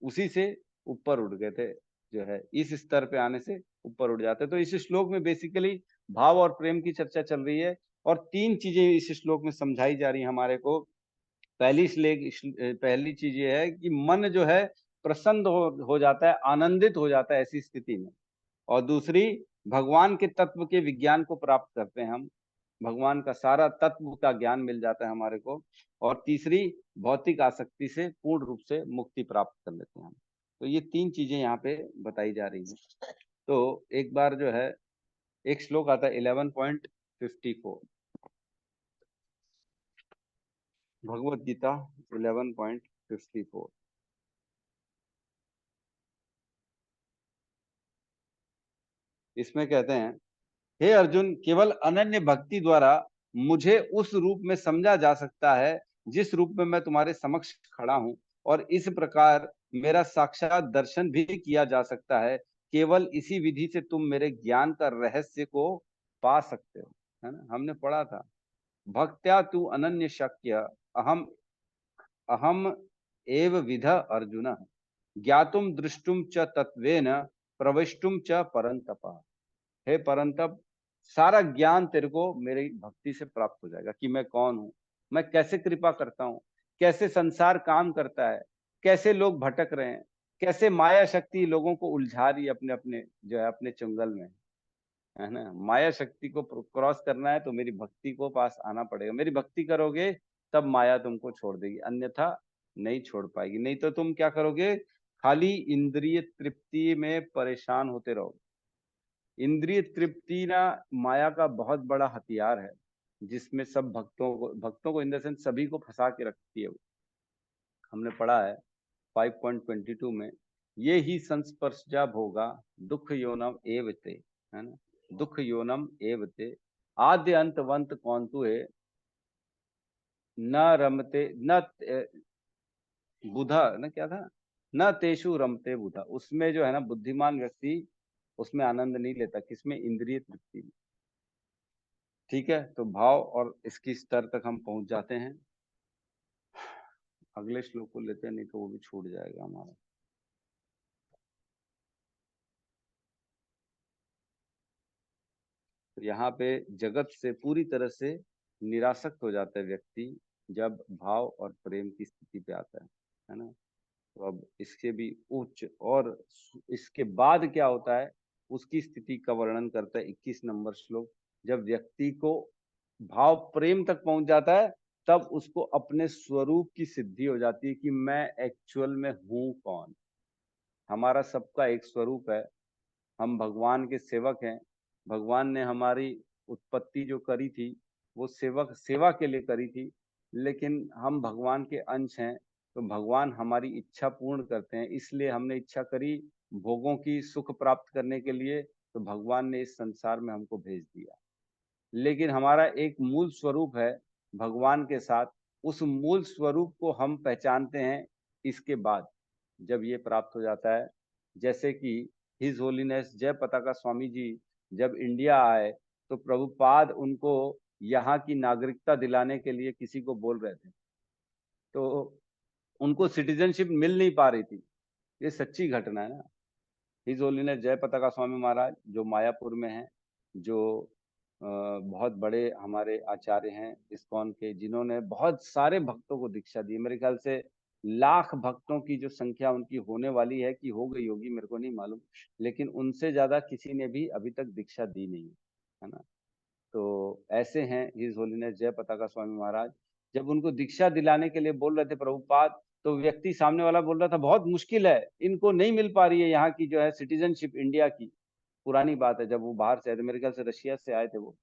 उसी से ऊपर उठ गए थे, जो है इस स्तर पे आने से ऊपर उठ जाते। तो इस श्लोक में बेसिकली भाव और प्रेम की चर्चा चल रही है और 3 चीजें इस श्लोक में समझाई जा रही है हमारे को। पहली चीज ये है कि मन जो है प्रसन्न हो जाता है, आनंदित हो जाता है ऐसी स्थिति में। और दूसरी, भगवान के तत्व के विज्ञान को प्राप्त करते हैं हम, भगवान का सारा तत्व का ज्ञान मिल जाता है हमारे को। और तीसरी, भौतिक आसक्ति से पूर्ण रूप से मुक्ति प्राप्त कर लेते हैं हम। तो ये 3 चीजें यहाँ पे बताई जा रही हैं। तो एक बार जो है एक श्लोक आता है 11.54, भगवत गीता 11.54। इसमें कहते हैं, हे अर्जुन, केवल अनन्य भक्ति द्वारा मुझे उस रूप में समझा जा सकता है जिस रूप में मैं तुम्हारे समक्ष खड़ा हूं, और इस प्रकार मेरा साक्षात दर्शन भी किया जा सकता है। केवल इसी विधि से तुम मेरे ज्ञान का रहस्य को पा सकते हो, है ना। हमने पढ़ा था, भक्त्या तु अनन्य शक्य अहम अहम एव विध अर्जुन, ज्ञातुम दृष्टुम च तत्वेन प्रविष्टुम च परंतप। हे परंतप, सारा ज्ञान तेरे को मेरी भक्ति से प्राप्त हो जाएगा कि मैं कौन हूं, मैं कैसे कृपा करता हूं, कैसे संसार काम करता है, कैसे लोग भटक रहे हैं, कैसे माया शक्ति लोगों को उलझा रही है अपने अपने जो है अपने चंगल में, है ना। माया शक्ति को क्रॉस करना है तो मेरी भक्ति को पास आना पड़ेगा। मेरी भक्ति करोगे तब माया तुमको छोड़ देगी, अन्यथा नहीं छोड़ पाएगी। नहीं तो तुम क्या करोगे? खाली इंद्रिय तृप्ति में परेशान होते रहोगे। इंद्रिय तृप्ति ना माया का बहुत बड़ा हथियार है, जिसमें सब भक्तों को इन द सेंस सभी को फंसा के रखती है। हमने पढ़ा है 5.22 में, ये ही संस्पर्शजा भोगा दुख योनम एवते, है ना। दुख योनम एवते आद्य अंतवंत कौंतु है न रमते न बुधा, न क्या था, न तेषु रमते बुधा। उसमें जो है ना बुद्धिमान व्यक्ति उसमें आनंद नहीं लेता। किसमें? इंद्रिय तृप्ति में। ठीक है, तो भाव और इसकी स्तर तक हम पहुंच जाते हैं। अगले श्लोक को लेते हैं, नहीं तो वो भी छूट जाएगा हमारा। तो यहाँ पे जगत से पूरी तरह से निरासक्त हो जाता है व्यक्ति जब भाव और प्रेम की स्थिति पे आता है ना। तो अब इसके भी उच्च और इसके बाद क्या होता है उसकी स्थिति का वर्णन करता है 21 नंबर श्लोक। जब व्यक्ति को भाव प्रेम तक पहुंच जाता है तब उसको अपने स्वरूप की सिद्धि हो जाती है कि मैं एक्चुअल में हूं कौन। हमारा सबका एक स्वरूप है, हम भगवान के सेवक हैं। भगवान ने हमारी उत्पत्ति जो करी थी वो सेवा के लिए करी थी, लेकिन हम भगवान के अंश हैं। तो भगवान हमारी इच्छा पूर्ण करते हैं, इसलिए हमने इच्छा करी भोगों की सुख प्राप्त करने के लिए, तो भगवान ने इस संसार में हमको भेज दिया। लेकिन हमारा एक मूल स्वरूप है भगवान के साथ, उस मूल स्वरूप को हम पहचानते हैं इसके बाद, जब ये प्राप्त हो जाता है। जैसे कि हिज होलीनेस जय पताका स्वामी जी जब इंडिया आए तो प्रभुपाद उनको यहाँ की नागरिकता दिलाने के लिए किसी को बोल रहे थे, तो उनको सिटीजनशिप मिल नहीं पा रही थी। ये सच्ची घटना है ना। हिज होलीनेस जय पताका स्वामी महाराज जो मायापुर में हैं, जो बहुत बड़े हमारे आचार्य हैं इस्कॉन के, जिन्होंने बहुत सारे भक्तों को दीक्षा दी। मेरे ख्याल से लाख भक्तों की जो संख्या उनकी होने वाली है, कि हो गई होगी मेरे को नहीं मालूम, लेकिन उनसे ज्यादा किसी ने भी अभी तक दीक्षा दी नहीं है ना। तो ऐसे हैं हिज होलीनेस जय पताका स्वामी महाराज। जब उनको दीक्षा दिलाने के लिए बोल रहे थे प्रभुपाद, तो व्यक्ति सामने वाला बोल रहा था बहुत मुश्किल है, इनको नहीं मिल पा रही है यहाँ की जो है सिटीजनशिप इंडिया की। पुरानी बात है, जब वो बाहर से आए थे, मेरे ख्याल से रशिया से आए थे वो,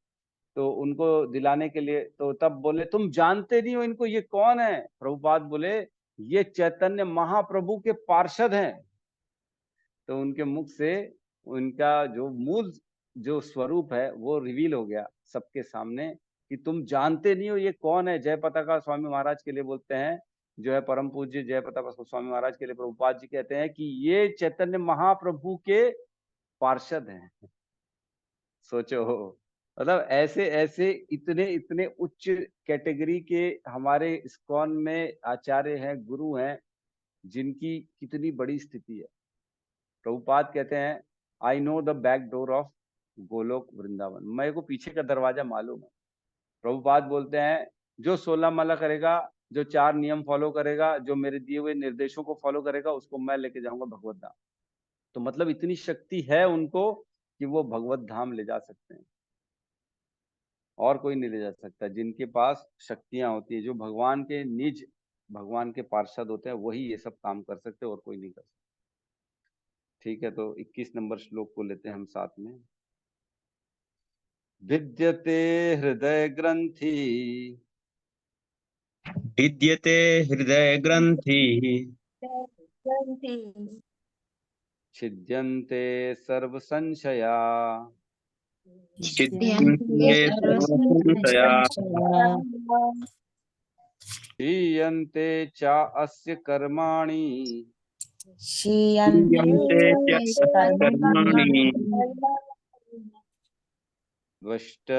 तो उनको दिलाने के लिए, तो तब बोले तुम जानते नहीं हो इनको, ये कौन है? प्रभुपाद बोले ये चैतन्य महाप्रभु के पार्षद हैं। तो उनके मुख से उनका जो मूल जो स्वरूप है वो रिवील हो गया सबके सामने, कि तुम जानते नहीं हो ये कौन है। जय पताका स्वामी महाराज के लिए बोलते हैं, जो है परम पूज्य जय पताका स्वामी महाराज के लिए प्रभुपाद जी कहते हैं कि ये चैतन्य महाप्रभु के पार्षद हैं। सोचो, मतलब ऐसे ऐसे इतने इतने उच्च कैटेगरी के हमारे इस्कॉन में आचार्य हैं, गुरु हैं, जिनकी कितनी बड़ी स्थिति है। प्रभुपाद कहते हैं I know the back door of Golok Vrindavan, मेरे को पीछे का दरवाजा मालूम है। प्रभुपाद बोलते हैं जो 16 माला करेगा, जो 4 नियम फॉलो करेगा, जो मेरे दिए हुए निर्देशों को फॉलो करेगा, उसको मैं लेके जाऊंगा भगवत धाम। तो मतलब इतनी शक्ति है उनको कि वो भगवत धाम ले जा सकते हैं, और कोई नहीं ले जा सकता। जिनके पास शक्तियां होती है, जो भगवान के निज, भगवान के पार्षद होते हैं, वही ये सब काम कर सकते हैं, और कोई नहीं कर सकता। ठीक है, तो 21 नंबर श्लोक को लेते हैं हम साथ में। विद्यते हृदय ग्रंथि, विद्यते हृदय ग्रंथि, छिद्यन्ते सर्व संशया, छिद्यन्ते सर्वसंशया, क्षीयन्ते चा अस्य कर्माणि, क्षीयन्ते च कर्माणि, द्वष्ट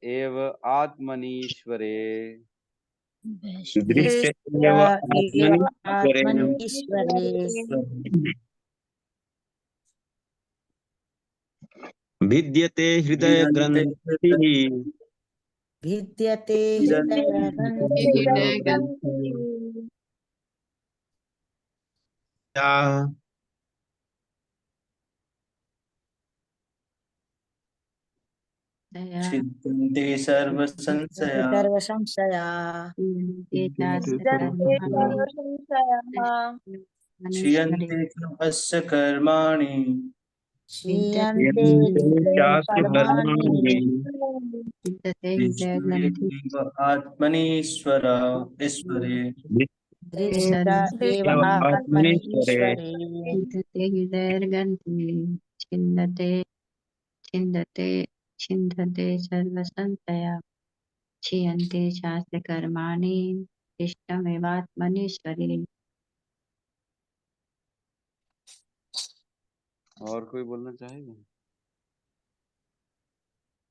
एव आत्मनीश्वरे। दृष्ट एव आत्मनीश्वरे। विद्यते हृदय ग्रंथि, भिद्यते हृदय ग्रंथि, छिद्यन्ते सर्व संशया, सर्व संशया, क्षीयन्ते अस्य कर्माणि, क्षीयन्ते चास्य कर्माणि, दृष्टैव आत्मनीश्वर ईश्वरे। दृष्ट एव आत्मनीश्वरे। छिन्दते सर्वसंशया, क्षीयन्ते चास्य कर्माणि, इष्टमेवात्मनीश्वरे। और कोई बोलना चाहेगा?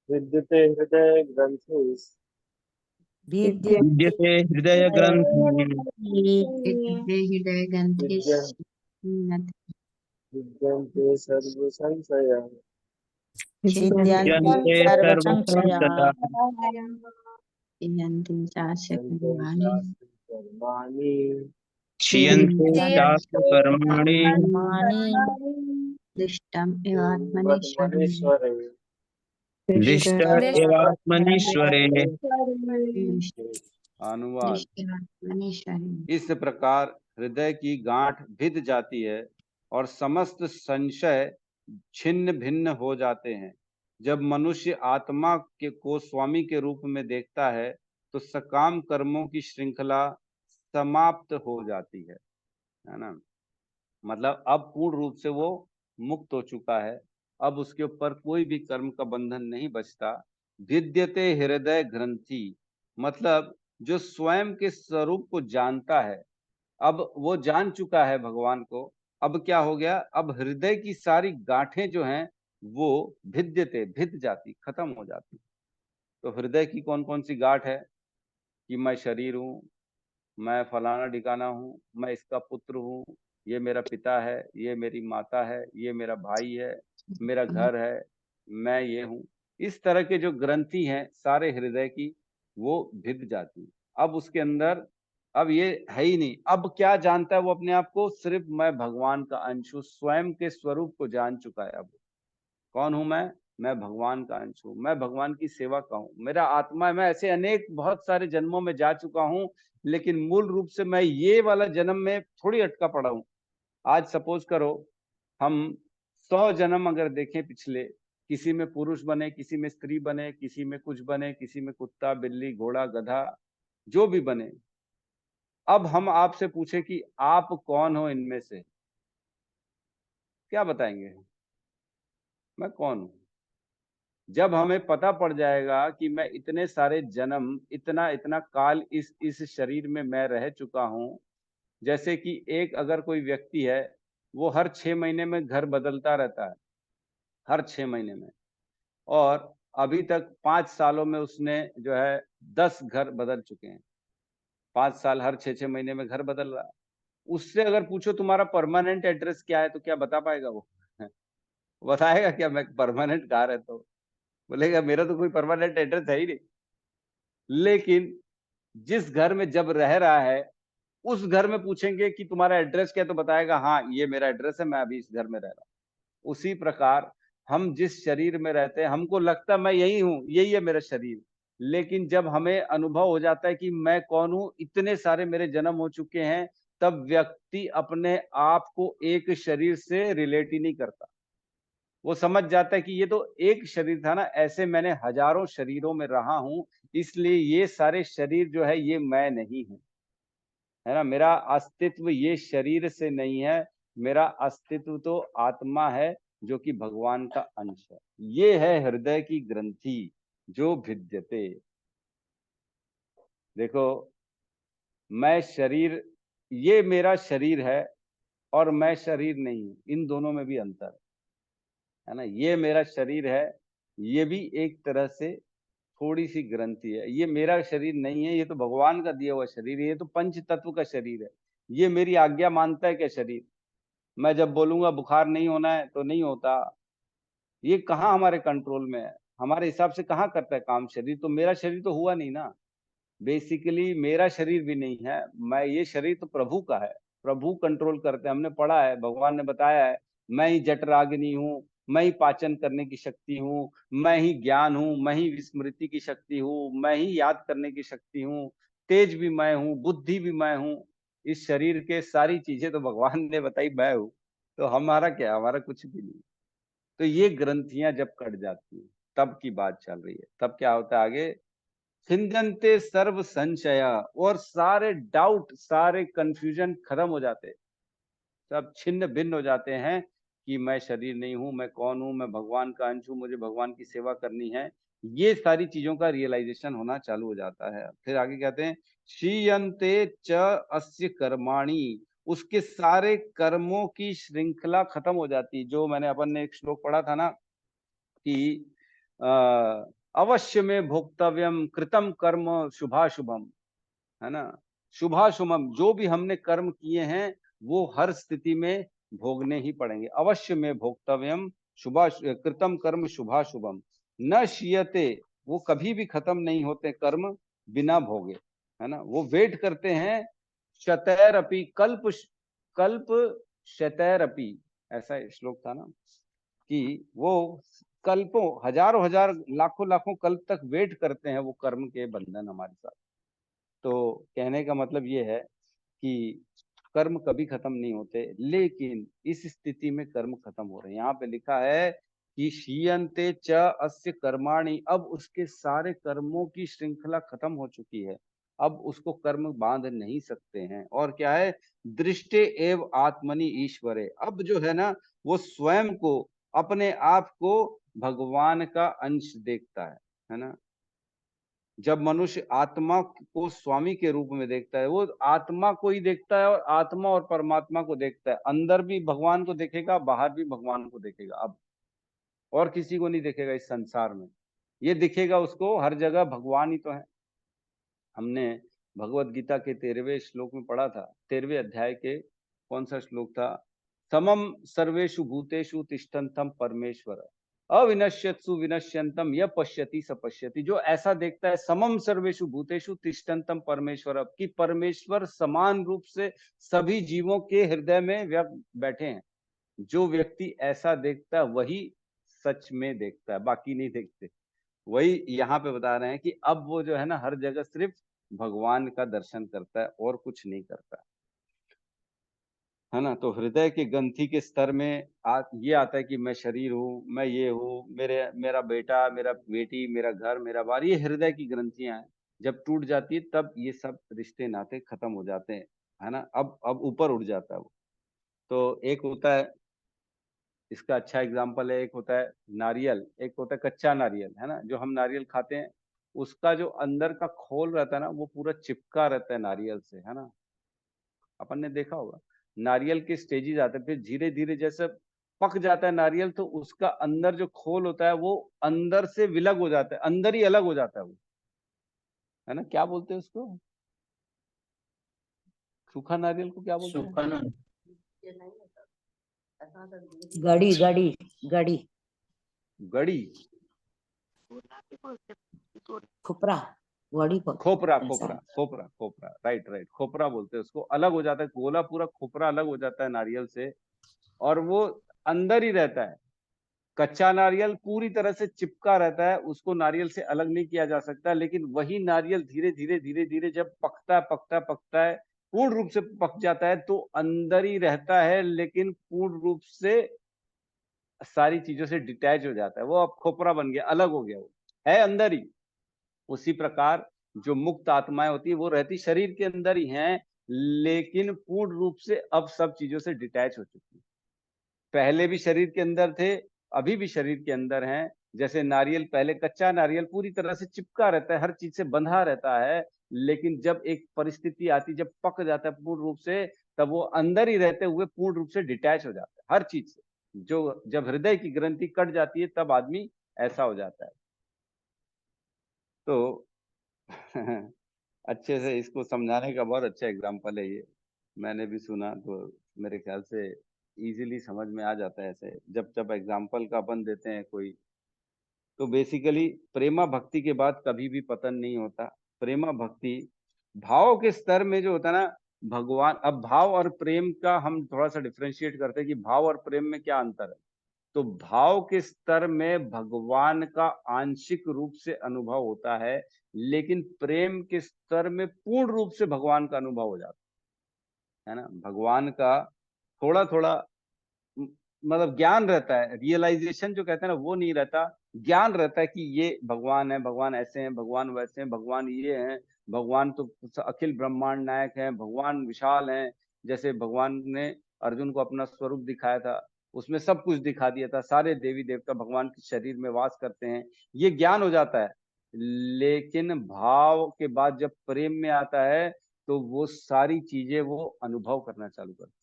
विद्यते हृदय ग्रंथि, विद्यते हृदय ग्रंथि, विद्यते हृदय ग्रन्थि, विद्यन्ते सर्व संशया, छिद्यन्ते सर्व संशया, क्षीयन्ते चास्य कर्माणि, कर्माणि, क्षीयन्ते चास्य कर्माणि, दृष्टमेवात्मनीश्वरे। दृष्ट एव आत्मनीश्वरे। अनुवाद। दृष्टमेवात्मनीश्वरे। इस प्रकार हृदय की गांठ भिद जाती है और समस्त संशय छिन्न भिन्न हो जाते हैं। जब मनुष्य आत्मा को स्वामी के रूप में देखता है तो सकाम कर्मों की श्रृंखला समाप्त हो जाती है ना। मतलब अब पूर्ण रूप से वो मुक्त हो चुका है, अब उसके ऊपर कोई भी कर्म का बंधन नहीं बचता। विद्यते हृदय ग्रंथि, मतलब जो स्वयं के स्वरूप को जानता है, अब वो जान चुका है भगवान को। अब क्या हो गया, अब हृदय की सारी गांठें जो हैं वो भिद्यते, भिद जाती, खत्म हो जाती। तो हृदय की कौन कौन सी गांठ है? कि मैं शरीर हूँ, मैं फलाना ठिकाना हूँ, मैं इसका पुत्र हूँ, ये मेरा पिता है, ये मेरी माता है, ये मेरा भाई है, मेरा घर है, मैं ये हूँ। इस तरह के जो ग्रंथि हैं सारे हृदय की, वो भिद जाती हैं। अब उसके अंदर अब ये है ही नहीं। अब क्या जानता है वो अपने आप को? सिर्फ मैं भगवान का अंश हूँ, स्वयं के स्वरूप को जान चुका है। अब कौन हूं मैं भगवान का अंश हूँ, मैं भगवान की सेवा का हूँ, मेरा आत्मा है। मैं ऐसे अनेक बहुत सारे जन्मों में जा चुका हूँ, लेकिन मूल रूप से मैं ये वाला जन्म में थोड़ी अटका पड़ा हूँ। आज सपोज करो हम 100 जन्म अगर देखें पिछले, किसी में पुरुष बने, किसी में स्त्री बने, किसी में कुछ बने, किसी में कुत्ता, बिल्ली, घोड़ा, गधा, जो भी बने। अब हम आपसे पूछे कि आप कौन हो इनमें से, क्या बताएंगे? मैं कौन हूं? जब हमें पता पड़ जाएगा कि मैं इतने सारे जन्म, इतना इतना काल इस शरीर में मैं रह चुका हूं। जैसे कि एक अगर कोई व्यक्ति है, वो हर 6 महीने में घर बदलता रहता है, हर 6 महीने में, और अभी तक 5 सालों में उसने जो है 10 घर बदल चुके हैं। 5 साल, हर 6-6 महीने में घर बदल रहा है। उससे अगर पूछो तुम्हारा परमानेंट एड्रेस क्या है, तो क्या बता पाएगा वो? बताएगा क्या मैं परमानेंट कहाँ रहता हूँ? बोलेगा मेरा तो कोई परमानेंट एड्रेस है ही नहीं। लेकिन जिस घर में जब रह रहा है, उस घर में पूछेंगे कि तुम्हारा एड्रेस क्या है, तो बताएगा हाँ ये मेरा एड्रेस है, मैं अभी इस घर में रह रहा हूँ। उसी प्रकार हम जिस शरीर में रहते हैं, हमको लगता है मैं यही हूँ, यही है मेरा शरीर। लेकिन जब हमें अनुभव हो जाता है कि मैं कौन हूँ, इतने सारे मेरे जन्म हो चुके हैं, तब व्यक्ति अपने आप को एक शरीर से रिलेट ही नहीं करता। वो समझ जाता है कि ये तो एक शरीर था ना, ऐसे मैंने हजारों शरीरों में रहा हूं, इसलिए ये सारे शरीर जो है ये मैं नहीं हूं, है ना। मेरा अस्तित्व ये शरीर से नहीं है, मेरा अस्तित्व तो आत्मा है, जो कि भगवान का अंश है। ये है हृदय की ग्रंथि जो भिद्यते। देखो, मैं शरीर, ये मेरा शरीर है और मैं शरीर नहीं हूं, इन दोनों में भी अंतर है ना। ये मेरा शरीर है, ये भी एक तरह से थोड़ी सी ग्रंथि है। ये मेरा शरीर नहीं है, ये तो भगवान का दिया हुआ शरीर है, ये तो पंच तत्व का शरीर है। ये मेरी आज्ञा मानता है क्या शरीर? मैं जब बोलूंगा बुखार नहीं होना है तो नहीं होता। ये कहाँ हमारे कंट्रोल में है? हमारे हिसाब से कहाँ करता है काम शरीर? तो मेरा शरीर तो हुआ नहीं ना। बेसिकली मेरा शरीर भी नहीं है, मैं, ये शरीर तो प्रभु का है। प्रभु कंट्रोल करते हैं, हमने पढ़ा है, भगवान ने बताया है। मैं ही जठराग्नि हूँ, मैं ही पाचन करने की शक्ति हूँ, मैं ही ज्ञान हूँ, मैं ही विस्मृति की शक्ति हूँ, मैं ही याद करने की शक्ति हूँ, तेज भी मैं हूँ, बुद्धि भी मैं हूँ। इस शरीर के सारी चीजें तो भगवान ने बताई मैं हूँ। तो हमारा क्या, हमारा कुछ भी नहीं। तो ये ग्रंथियां जब कट जाती हैं, तब की बात चल रही है। तब क्या होता है आगे? छिंदन्ते सर्व संशया, और सारे डाउट, सारे कंफ्यूजन खत्म हो जाते, सब छिन्न भिन्न हो जाते हैं कि मैं शरीर नहीं हूं, मैं कौन हूं, मैं भगवान का अंश हूं, मुझे भगवान की सेवा करनी है। ये सारी चीजों का रियलाइजेशन होना चालू हो जाता है। फिर आगे कहते हैं क्षीयन्ते च अस्य कर्माणि, उसके सारे कर्मों की श्रृंखला खत्म हो जाती। जो मैंने अपन ने एक श्लोक पढ़ा था ना कि अवश्य में भोक्तव्यम कृतम कर्म शुभाशुभम, है ना। शुभाशुभम, जो भी हमने कर्म किए हैं वो हर स्थिति में भोगने ही पड़ेंगे। अवश्य में भोक्तव्यम शुभा कृतम कर्म शुभाशुभम न शीयते, वो कभी भी खत्म नहीं होते कर्म बिना भोगे, है ना। वो वेट करते हैं। शतैरपि कल्प, कल्प शतैरपि, ऐसा श्लोक था ना, कि वो कल्पों, हजारों हजार, लाखों लाखों कल्प तक वेट करते हैं वो कर्म के बंधन हमारे साथ। तो कहने का मतलब ये है कि कर्म कभी खत्म नहीं होते, लेकिन इस स्थिति में कर्म खत्म हो रहे हैं। यहाँ पे लिखा है कि शीयन्ते च अस्य कर्माणि, अब उसके सारे कर्मों की श्रृंखला खत्म हो चुकी है। अब उसको कर्म बांध नहीं सकते हैं। और क्या है? दृष्टे एव आत्मनि ईश्वरे, अब जो है ना वो स्वयं को, अपने आप को भगवान का अंश देखता है ना। जब मनुष्य आत्मा को स्वामी के रूप में देखता है, वो आत्मा को ही देखता है, और आत्मा और परमात्मा को देखता है। अंदर भी भगवान को देखेगा, बाहर भी भगवान को देखेगा। अब और किसी को नहीं देखेगा इस संसार में, ये दिखेगा उसको हर जगह भगवान ही तो है। हमने भगवत गीता के 13वें श्लोक में पढ़ा था, 13वें अध्याय के कौन सा श्लोक था? समम सर्वेषु भूतेषु तिष्ठन्तम परमेश्वर अविनश्यत्सु विनश्यन्तम य पश्यति स पश्यति। जो ऐसा देखता है, समम सर्वेषु भूतेषु तिष्ठन्तम परमेश्वर, कि परमेश्वर समान रूप से सभी जीवों के हृदय में व्यक्त बैठे हैं। जो व्यक्ति ऐसा देखता है वही सच में देखता है, बाकी नहीं देखते। वही यहाँ पे बता रहे हैं कि अब वो जो है ना हर जगह सिर्फ भगवान का दर्शन करता है और कुछ नहीं करता है ना। तो हृदय के ग्रंथि के स्तर में ये आता है कि मैं शरीर हूँ, मैं ये हूँ, मेरा बेटा, मेरा बेटी, मेरा घर, मेरा बार, ये हृदय की ग्रंथियां हैं। जब टूट जाती है तब ये सब रिश्ते नाते खत्म हो जाते हैं, है ना। अब ऊपर उठ जाता है वो। तो एक होता है, इसका अच्छा एग्जाम्पल है, एक होता है नारियल, एक होता है कच्चा नारियल, है ना। जो हम नारियल खाते हैं उसका जो अंदर का खोल रहता है ना, वो पूरा चिपका रहता है नारियल से, है ना। अपन ने देखा होगा नारियल के स्टेजेस आते हैं, फिर धीरे धीरे जैसे पक जाता है नारियल तो उसका अंदर जो खोल होता है वो अंदर से विलग हो जाता है, अंदर ही अलग हो जाता है वो, है ना। क्या बोलते हैं उसको? सूखा नारियल को क्या बोलते हैं? सूखा ना गड़ी गड़ी गड़ी गड़ी, खुपरा गड़ी को खोपरा, ऐसा खोपरा, खोपरा, खोपरा, राइट राइट, खोपरा बोलते हैं उसको। अलग हो जाता है गोला, पूरा खोपरा अलग हो जाता है नारियल से, और वो अंदर ही रहता है। कच्चा नारियल पूरी तरह से चिपका रहता है, उसको नारियल से अलग नहीं किया जा सकता। लेकिन वही नारियल धीरे धीरे धीरे धीरे जब पकता है, पूर्ण रूप से पक जाता है, तो अंदर ही रहता है, लेकिन पूर्ण रूप से सारी चीजों से डिटैच हो जाता है। वो अब खोपरा बन गया, अलग हो गया, वो है अंदर ही। उसी प्रकार जो मुक्त आत्माएं होती है वो रहती शरीर के अंदर ही हैं, लेकिन पूर्ण रूप से अब सब चीजों से डिटैच हो चुकी है। पहले भी शरीर के अंदर थे, अभी भी शरीर के अंदर हैं। जैसे नारियल, पहले कच्चा नारियल पूरी तरह से चिपका रहता है, हर चीज से बंधा रहता है, लेकिन जब एक परिस्थिति आती, जब पक जाता है पूर्ण रूप से, तब वो अंदर ही रहते हुए पूर्ण रूप से डिटैच हो जाता है हर चीज से। जो जब हृदय की ग्रंथि कट जाती है तब आदमी ऐसा हो जाता है। तो अच्छे से इसको समझाने का बहुत अच्छा एग्जाम्पल है ये, मैंने भी सुना, तो मेरे ख्याल से इजीली समझ में आ जाता है। ऐसे जब जब एग्जाम्पल का अपन देते हैं कोई, तो बेसिकली प्रेमा भक्ति के बाद कभी भी पतन नहीं होता। प्रेमा भक्ति भाव के स्तर में जो होता है ना, भगवान, अब भाव और प्रेम का हम थोड़ा सा डिफ्रेंशिएट करते हैं कि भाव और प्रेम में क्या अंतर है। तो भाव के स्तर में भगवान का आंशिक रूप से अनुभव होता है, लेकिन प्रेम के स्तर में पूर्ण रूप से भगवान का अनुभव हो जाता है ना। भगवान का थोड़ा थोड़ा मतलब ज्ञान रहता है, रियलाइजेशन जो कहते हैं ना वो नहीं रहता। ज्ञान रहता है कि ये भगवान है, भगवान ऐसे हैं, भगवान वैसे हैं, भगवान ये हैं, भगवान तो अखिल ब्रह्मांड नायक हैं, भगवान विशाल हैं। जैसे भगवान ने अर्जुन को अपना स्वरूप दिखाया था, उसमें सब कुछ दिखा दिया था, सारे देवी देवता भगवान के शरीर में वास करते हैं, ये ज्ञान हो जाता है। लेकिन भाव के बाद जब प्रेम में आता है तो वो सारी चीजें वो अनुभव करना चालू करते हैं।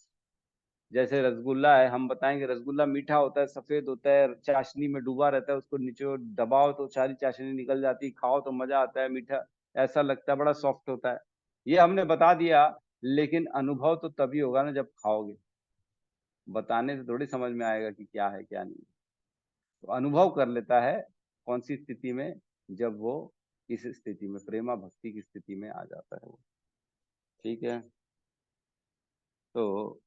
जैसे रसगुल्ला है, हम बताएंगे रसगुल्ला मीठा होता है, सफेद होता है, चाशनी में डूबा रहता है, उसको नीचे दबाओ तो सारी चाशनी निकल जाती, खाओ तो मजा आता है, मीठा ऐसा लगता है, बड़ा सॉफ्ट होता है। ये हमने बता दिया, लेकिन अनुभव तो तभी होगा ना जब खाओगे। बताने से थोड़ी समझ में आएगा कि क्या है क्या नहीं। तो अनुभव कर लेता है कौन सी स्थिति में, जब वो इस स्थिति में, प्रेमा भक्ति की स्थिति में आ जाता है वो। ठीक है, तो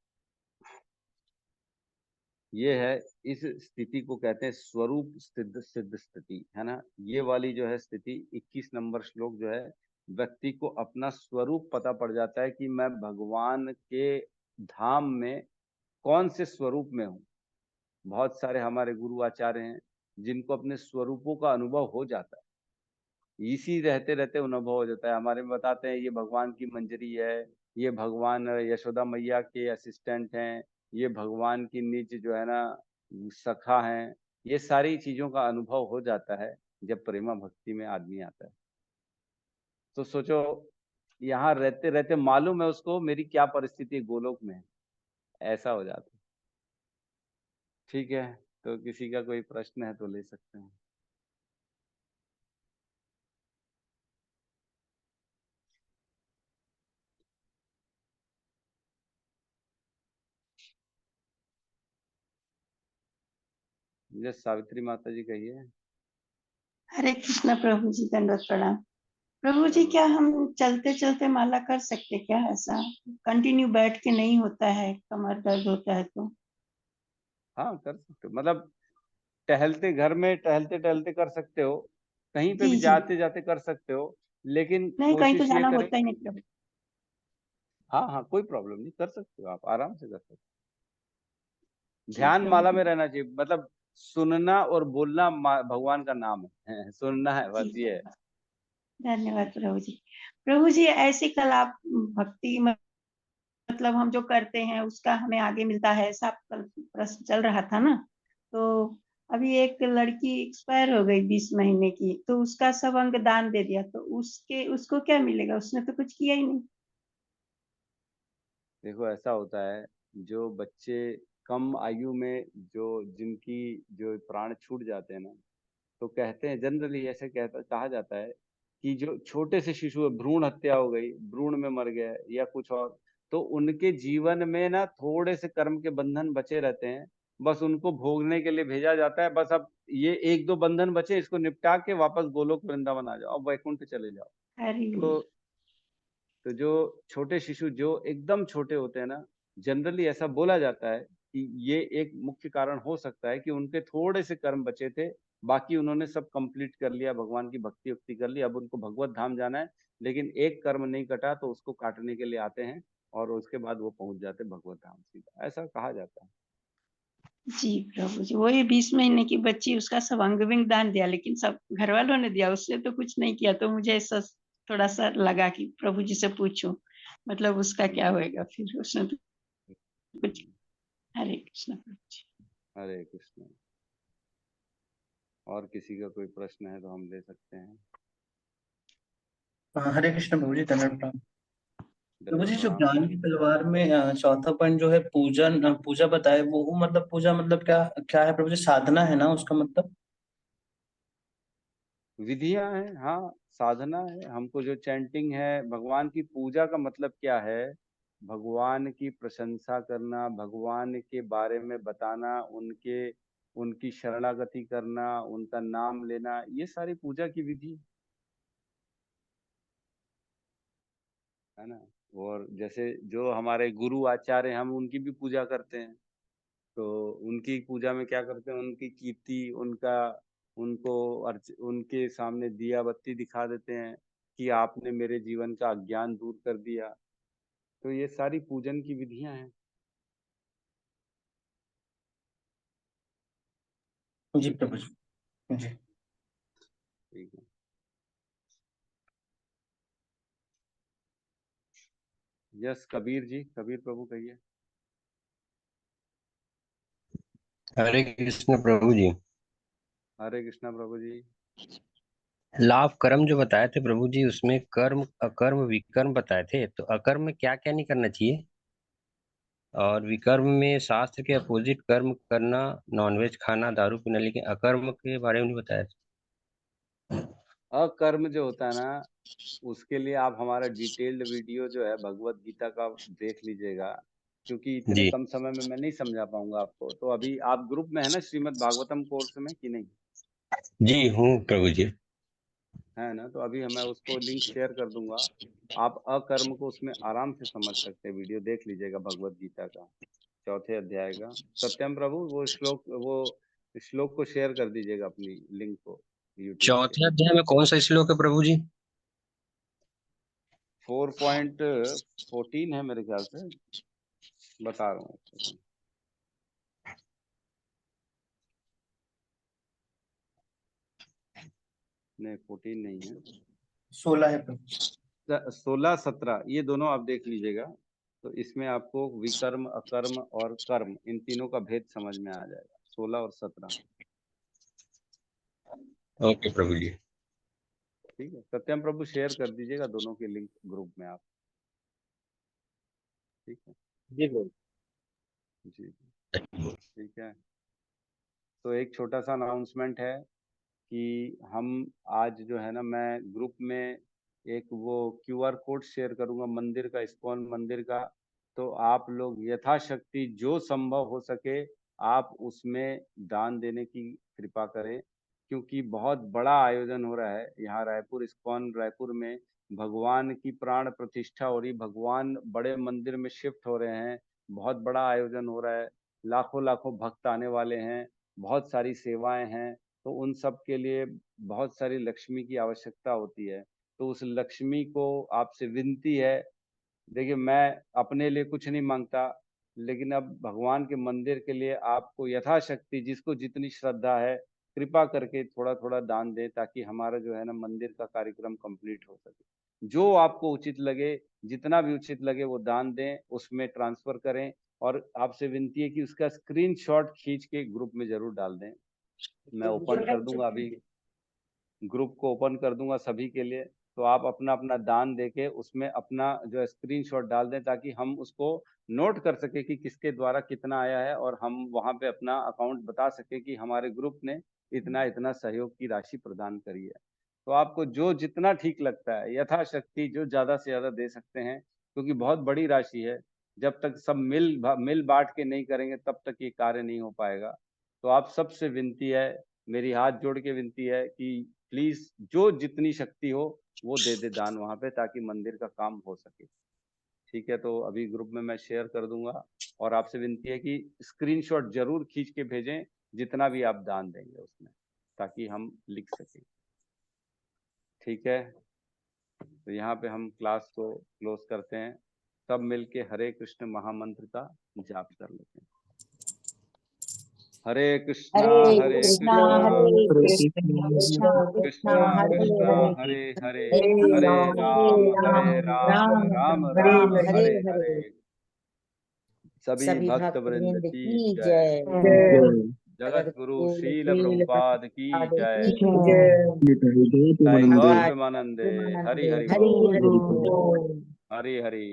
ये है, इस स्थिति को कहते हैं स्वरूप सिद्ध सिद्ध स्थिति, है ना। ये वाली जो है स्थिति 21 नंबर श्लोक जो है, व्यक्ति को अपना स्वरूप पता पड़ जाता है कि मैं भगवान के धाम में कौन से स्वरूप में हूँ। बहुत सारे हमारे गुरु आचार्य हैं जिनको अपने स्वरूपों का अनुभव हो जाता है, इसी रहते रहते अनुभव हो जाता है। हमारे में बताते हैं ये भगवान की मंजरी है, ये भगवान यशोदा मैया के असिस्टेंट हैं, ये भगवान की निज जो है ना सखा हैं। ये सारी चीजों का अनुभव हो जाता है जब प्रेमा भक्ति में आदमी आता है। तो सोचो, यहाँ रहते रहते मालूम है उसको मेरी क्या परिस्थिति गोलोक में है, ऐसा हो जाता है। ठीक है, तो किसी का कोई प्रश्न है तो ले सकते हैं। जस्ट सावित्री माता जी कहिए। हरे कृष्ण प्रभु जी, दंडवत प्रणाम। प्रभु जी, क्या हम चलते चलते माला कर सकते क्या? ऐसा कंटिन्यू बैठ के नहीं होता है, कमर दर्द होता है तो। हाँ कर सकते हो, मतलब टहलते घर में टहलते टहलते कर सकते हो, कहीं पे जी भी जी, जाते जाते कर सकते हो, लेकिन नहीं कहीं तो कोशिश ये जाना करें। होता ही नहीं प्रभु। हाँ हाँ कोई प्रॉब्लम नहीं, कर सकते हो आप, आराम से कर सकते हो। जी ध्यान प्रभु माला जी। में रहना चाहिए, मतलब सुनना और बोलना भगवान का नाम है सुनना है, जी बस ये है। धन्यवाद प्रभु जी। प्रभु जी, ऐसे कल आप भक्ति मतलब हम जो करते हैं उसका हमें आगे मिलता है, ऐसा कल प्रश्न चल रहा था ना। तो अभी एक लड़की एक्सपायर हो गई 20 महीने की, तो उसका सब अंग दान दे दिया, तो उसको क्या मिलेगा? उसने तो कुछ किया ही नहीं। देखो ऐसा होता है, जो बच्चे कम आयु में जिनकी जो प्राण छूट जाते हैं ना, तो कहते हैं जनरली ऐसे कहा जाता है कि जो छोटे से शिशु है, भ्रूण हत्या हो गई, भ्रूण में मर गया या कुछ और, तो उनके जीवन में ना थोड़े से कर्म के बंधन बचे रहते हैं, बस उनको भोगने के लिए भेजा जाता है। बस अब ये एक दो बंधन बचे, इसको निपटा के वापस गोलोक वृंदावन आ जाओ, अब वैकुंठ चले जाओ। अरे तो तो जो छोटे शिशु जो एकदम छोटे होते हैं ना, जनरली ऐसा बोला जाता है कि ये एक मुख्य कारण हो सकता है कि उनके थोड़े से कर्म बचे थे, बाकी उन्होंने सब कंप्लीट कर लिया, भगवान की भक्ति उक्ति कर ली, अब उनको भगवत धाम जाना है, लेकिन एक कर्म नहीं कटा तो उसको काटने के लिए आते हैं, और उसके बाद वो पहुंच जाते भगवत धाम सीधा, ऐसा कहा जाता है। जी प्रभु जी, वही 20 महीने की बच्ची, उसका सब अंग विंग दान दिया, लेकिन सब घर वालों ने दिया, उसने तो कुछ नहीं किया। तो मुझे ऐसा थोड़ा सा लगा कि प्रभु जी से पूछूं, मतलब उसका क्या होएगा फिर? उसने तो कुछ। हरे कृष्ण प्रभु जी। हरे कृष्ण। और किसी का कोई प्रश्न है तो हम ले सकते हैं। हरे कृष्ण प्रभु जी, दंडवत प्रणाम। प्रभु दंडवत जी, जो प्रणाम। ज्ञान की तलवार में चौथा पॉइंट जो है पूजन पूजा बताए, वो मतलब पूजा मतलब क्या क्या है प्रभु जी? साधना है ना उसका मतलब? विधियां हैं, हाँ साधना है। हमको जो चैंटिंग है, भगवान की पूजा का मतलब क्या है? भगवान की प्रशंसा करना, भगवान के बारे में बताना, उनकी शरणागति करना, उनका नाम लेना, ये सारी पूजा की विधि है ना। और जैसे जो हमारे गुरु आचार्य हैं, हम उनकी भी पूजा करते हैं। तो उनकी पूजा में क्या करते हैं, उनकी कीर्ति, उनको उनके सामने दिया बत्ती दिखा देते हैं कि आपने मेरे जीवन का अज्ञान दूर कर दिया। तो ये सारी पूजन की विधियां हैं। जी प्रभु जी। जी ठीक है। यस कबीर जी, कबीर प्रभु कहिए। हरे कृष्ण प्रभु जी। हरे कृष्णा प्रभु जी। लाभ कर्म जो बताए थे प्रभु जी, उसमें कर्म अकर्म विकर्म बताए थे, तो अकर्म में क्या क्या नहीं करना चाहिए, और विकर्म में शास्त्र के अपोजिट कर्म करना, नॉनवेज खाना, दारू पीना, लेकिन अकर्म के बारे में नहीं बताया था। अकर्म जो होता है ना, उसके लिए आप हमारा डिटेल्ड वीडियो जो है भगवत गीता का देख लीजिएगा, क्योंकि इतने जी कम समय में मैं नहीं समझा पाऊंगा आपको। तो अभी आप ग्रुप में है ना श्रीमद् भागवतम कोर्स में कि नहीं? जी हूँ प्रभु जी। है ना, तो अभी मैं उसको लिंक शेयर कर दूंगा। आप अकर्म को उसमें आराम से समझ सकते हैं, वीडियो देख लीजिएगा भगवत गीता का चौथे अध्याय का। सत्यम प्रभु वो श्लोक को शेयर कर दीजिएगा, अपनी लिंक को यूट्यूब के। चौथे अध्याय में कौन सा श्लोक है प्रभु जी? 4.14 है मेरे ख्याल से, बता रहा हूँ। नहीं 14 नहीं है, 16 है प्रभु जी। 16 17 ये दोनों आप देख लीजिएगा। तो इसमें आपको विकर्म अकर्म और कर्म, इन तीनों का भेद समझ में आ जाएगा, 16 और 17। ओके प्रभु जी। ठीक है, सत्यम प्रभु शेयर कर दीजिएगा दोनों के लिंक ग्रुप में आप। ठीक है जी प्रभु। जी, ठीक है। तो एक छोटा सा अनाउंसमेंट है कि हम आज जो है ना, मैं ग्रुप में एक वो QR कोड शेयर करूंगा मंदिर का, इस्कॉन मंदिर का। तो आप लोग यथाशक्ति जो संभव हो सके आप उसमें दान देने की कृपा करें, क्योंकि बहुत बड़ा आयोजन हो रहा है यहाँ रायपुर इस्कॉन रायपुर में। भगवान की प्राण प्रतिष्ठा हो रही, भगवान बड़े मंदिर में शिफ्ट हो रहे हैं, बहुत बड़ा आयोजन हो रहा है, लाखों लाखों भक्त आने वाले हैं, बहुत सारी सेवाएं हैं, तो उन सब के लिए बहुत सारी लक्ष्मी की आवश्यकता होती है। तो उस लक्ष्मी को आपसे विनती है, देखिए मैं अपने लिए कुछ नहीं मांगता, लेकिन अब भगवान के मंदिर के लिए आपको यथाशक्ति जिसको जितनी श्रद्धा है कृपा करके थोड़ा थोड़ा दान दें, ताकि हमारा जो है ना मंदिर का कार्यक्रम कंप्लीट हो सके। जो आपको उचित लगे, जितना भी उचित लगे वो दान दें, उसमें ट्रांसफर करें, और आपसे विनती है कि उसका स्क्रीनशॉट खींच के ग्रुप में जरूर डाल दें। मैं ओपन कर दूंगा, अभी ग्रुप को ओपन कर दूंगा सभी के लिए, तो आप अपना अपना दान देके उसमें अपना जो है स्क्रीनशॉट डाल दें, ताकि हम उसको नोट कर सके कि किसके द्वारा कितना आया है, और हम वहां पे अपना अकाउंट बता सके कि हमारे ग्रुप ने इतना इतना सहयोग की राशि प्रदान करी है। तो आपको जो जितना ठीक लगता है यथाशक्ति जो ज्यादा से ज्यादा दे सकते हैं, क्योंकि बहुत बड़ी राशि है। जब तक सब मिल बांट के नहीं करेंगे तब तक ये कार्य नहीं हो पाएगा। तो आप सबसे विनती है, मेरी हाथ जोड़ के विनती है कि प्लीज जो जितनी शक्ति हो वो दे दे दान वहां पे, ताकि मंदिर का काम हो सके। ठीक है, तो अभी ग्रुप में मैं शेयर कर दूंगा, और आपसे विनती है कि स्क्रीनशॉट जरूर खींच के भेजें जितना भी आप दान देंगे उसमें, ताकि हम लिख सकें। ठीक है, तो यहाँ पे हम क्लास को क्लोज करते हैं। सब मिलके हरे कृष्ण महामंत्र का जाप कर लेते हैं। हरे कृष्णा हरे हरे कृष्णा कृष्णा कृष्णा कृष्णा हरे कृष्णा हरे हरे हरे, हरे हरे राम राम राम हरे राम हरे हरे हरे। हरे। सभी सभी भक्त भक्त वृंद वृंद की की जय। जय। जगत गुरु जगतगुरु शील श्रील प्रभुपाद की प्रभुपाद जय। की जय। जय गौर आचार्य प्रेमानंदे। प्रेमानंदे हरि हरि हरि बोल। हरि बोल। हरि हरि।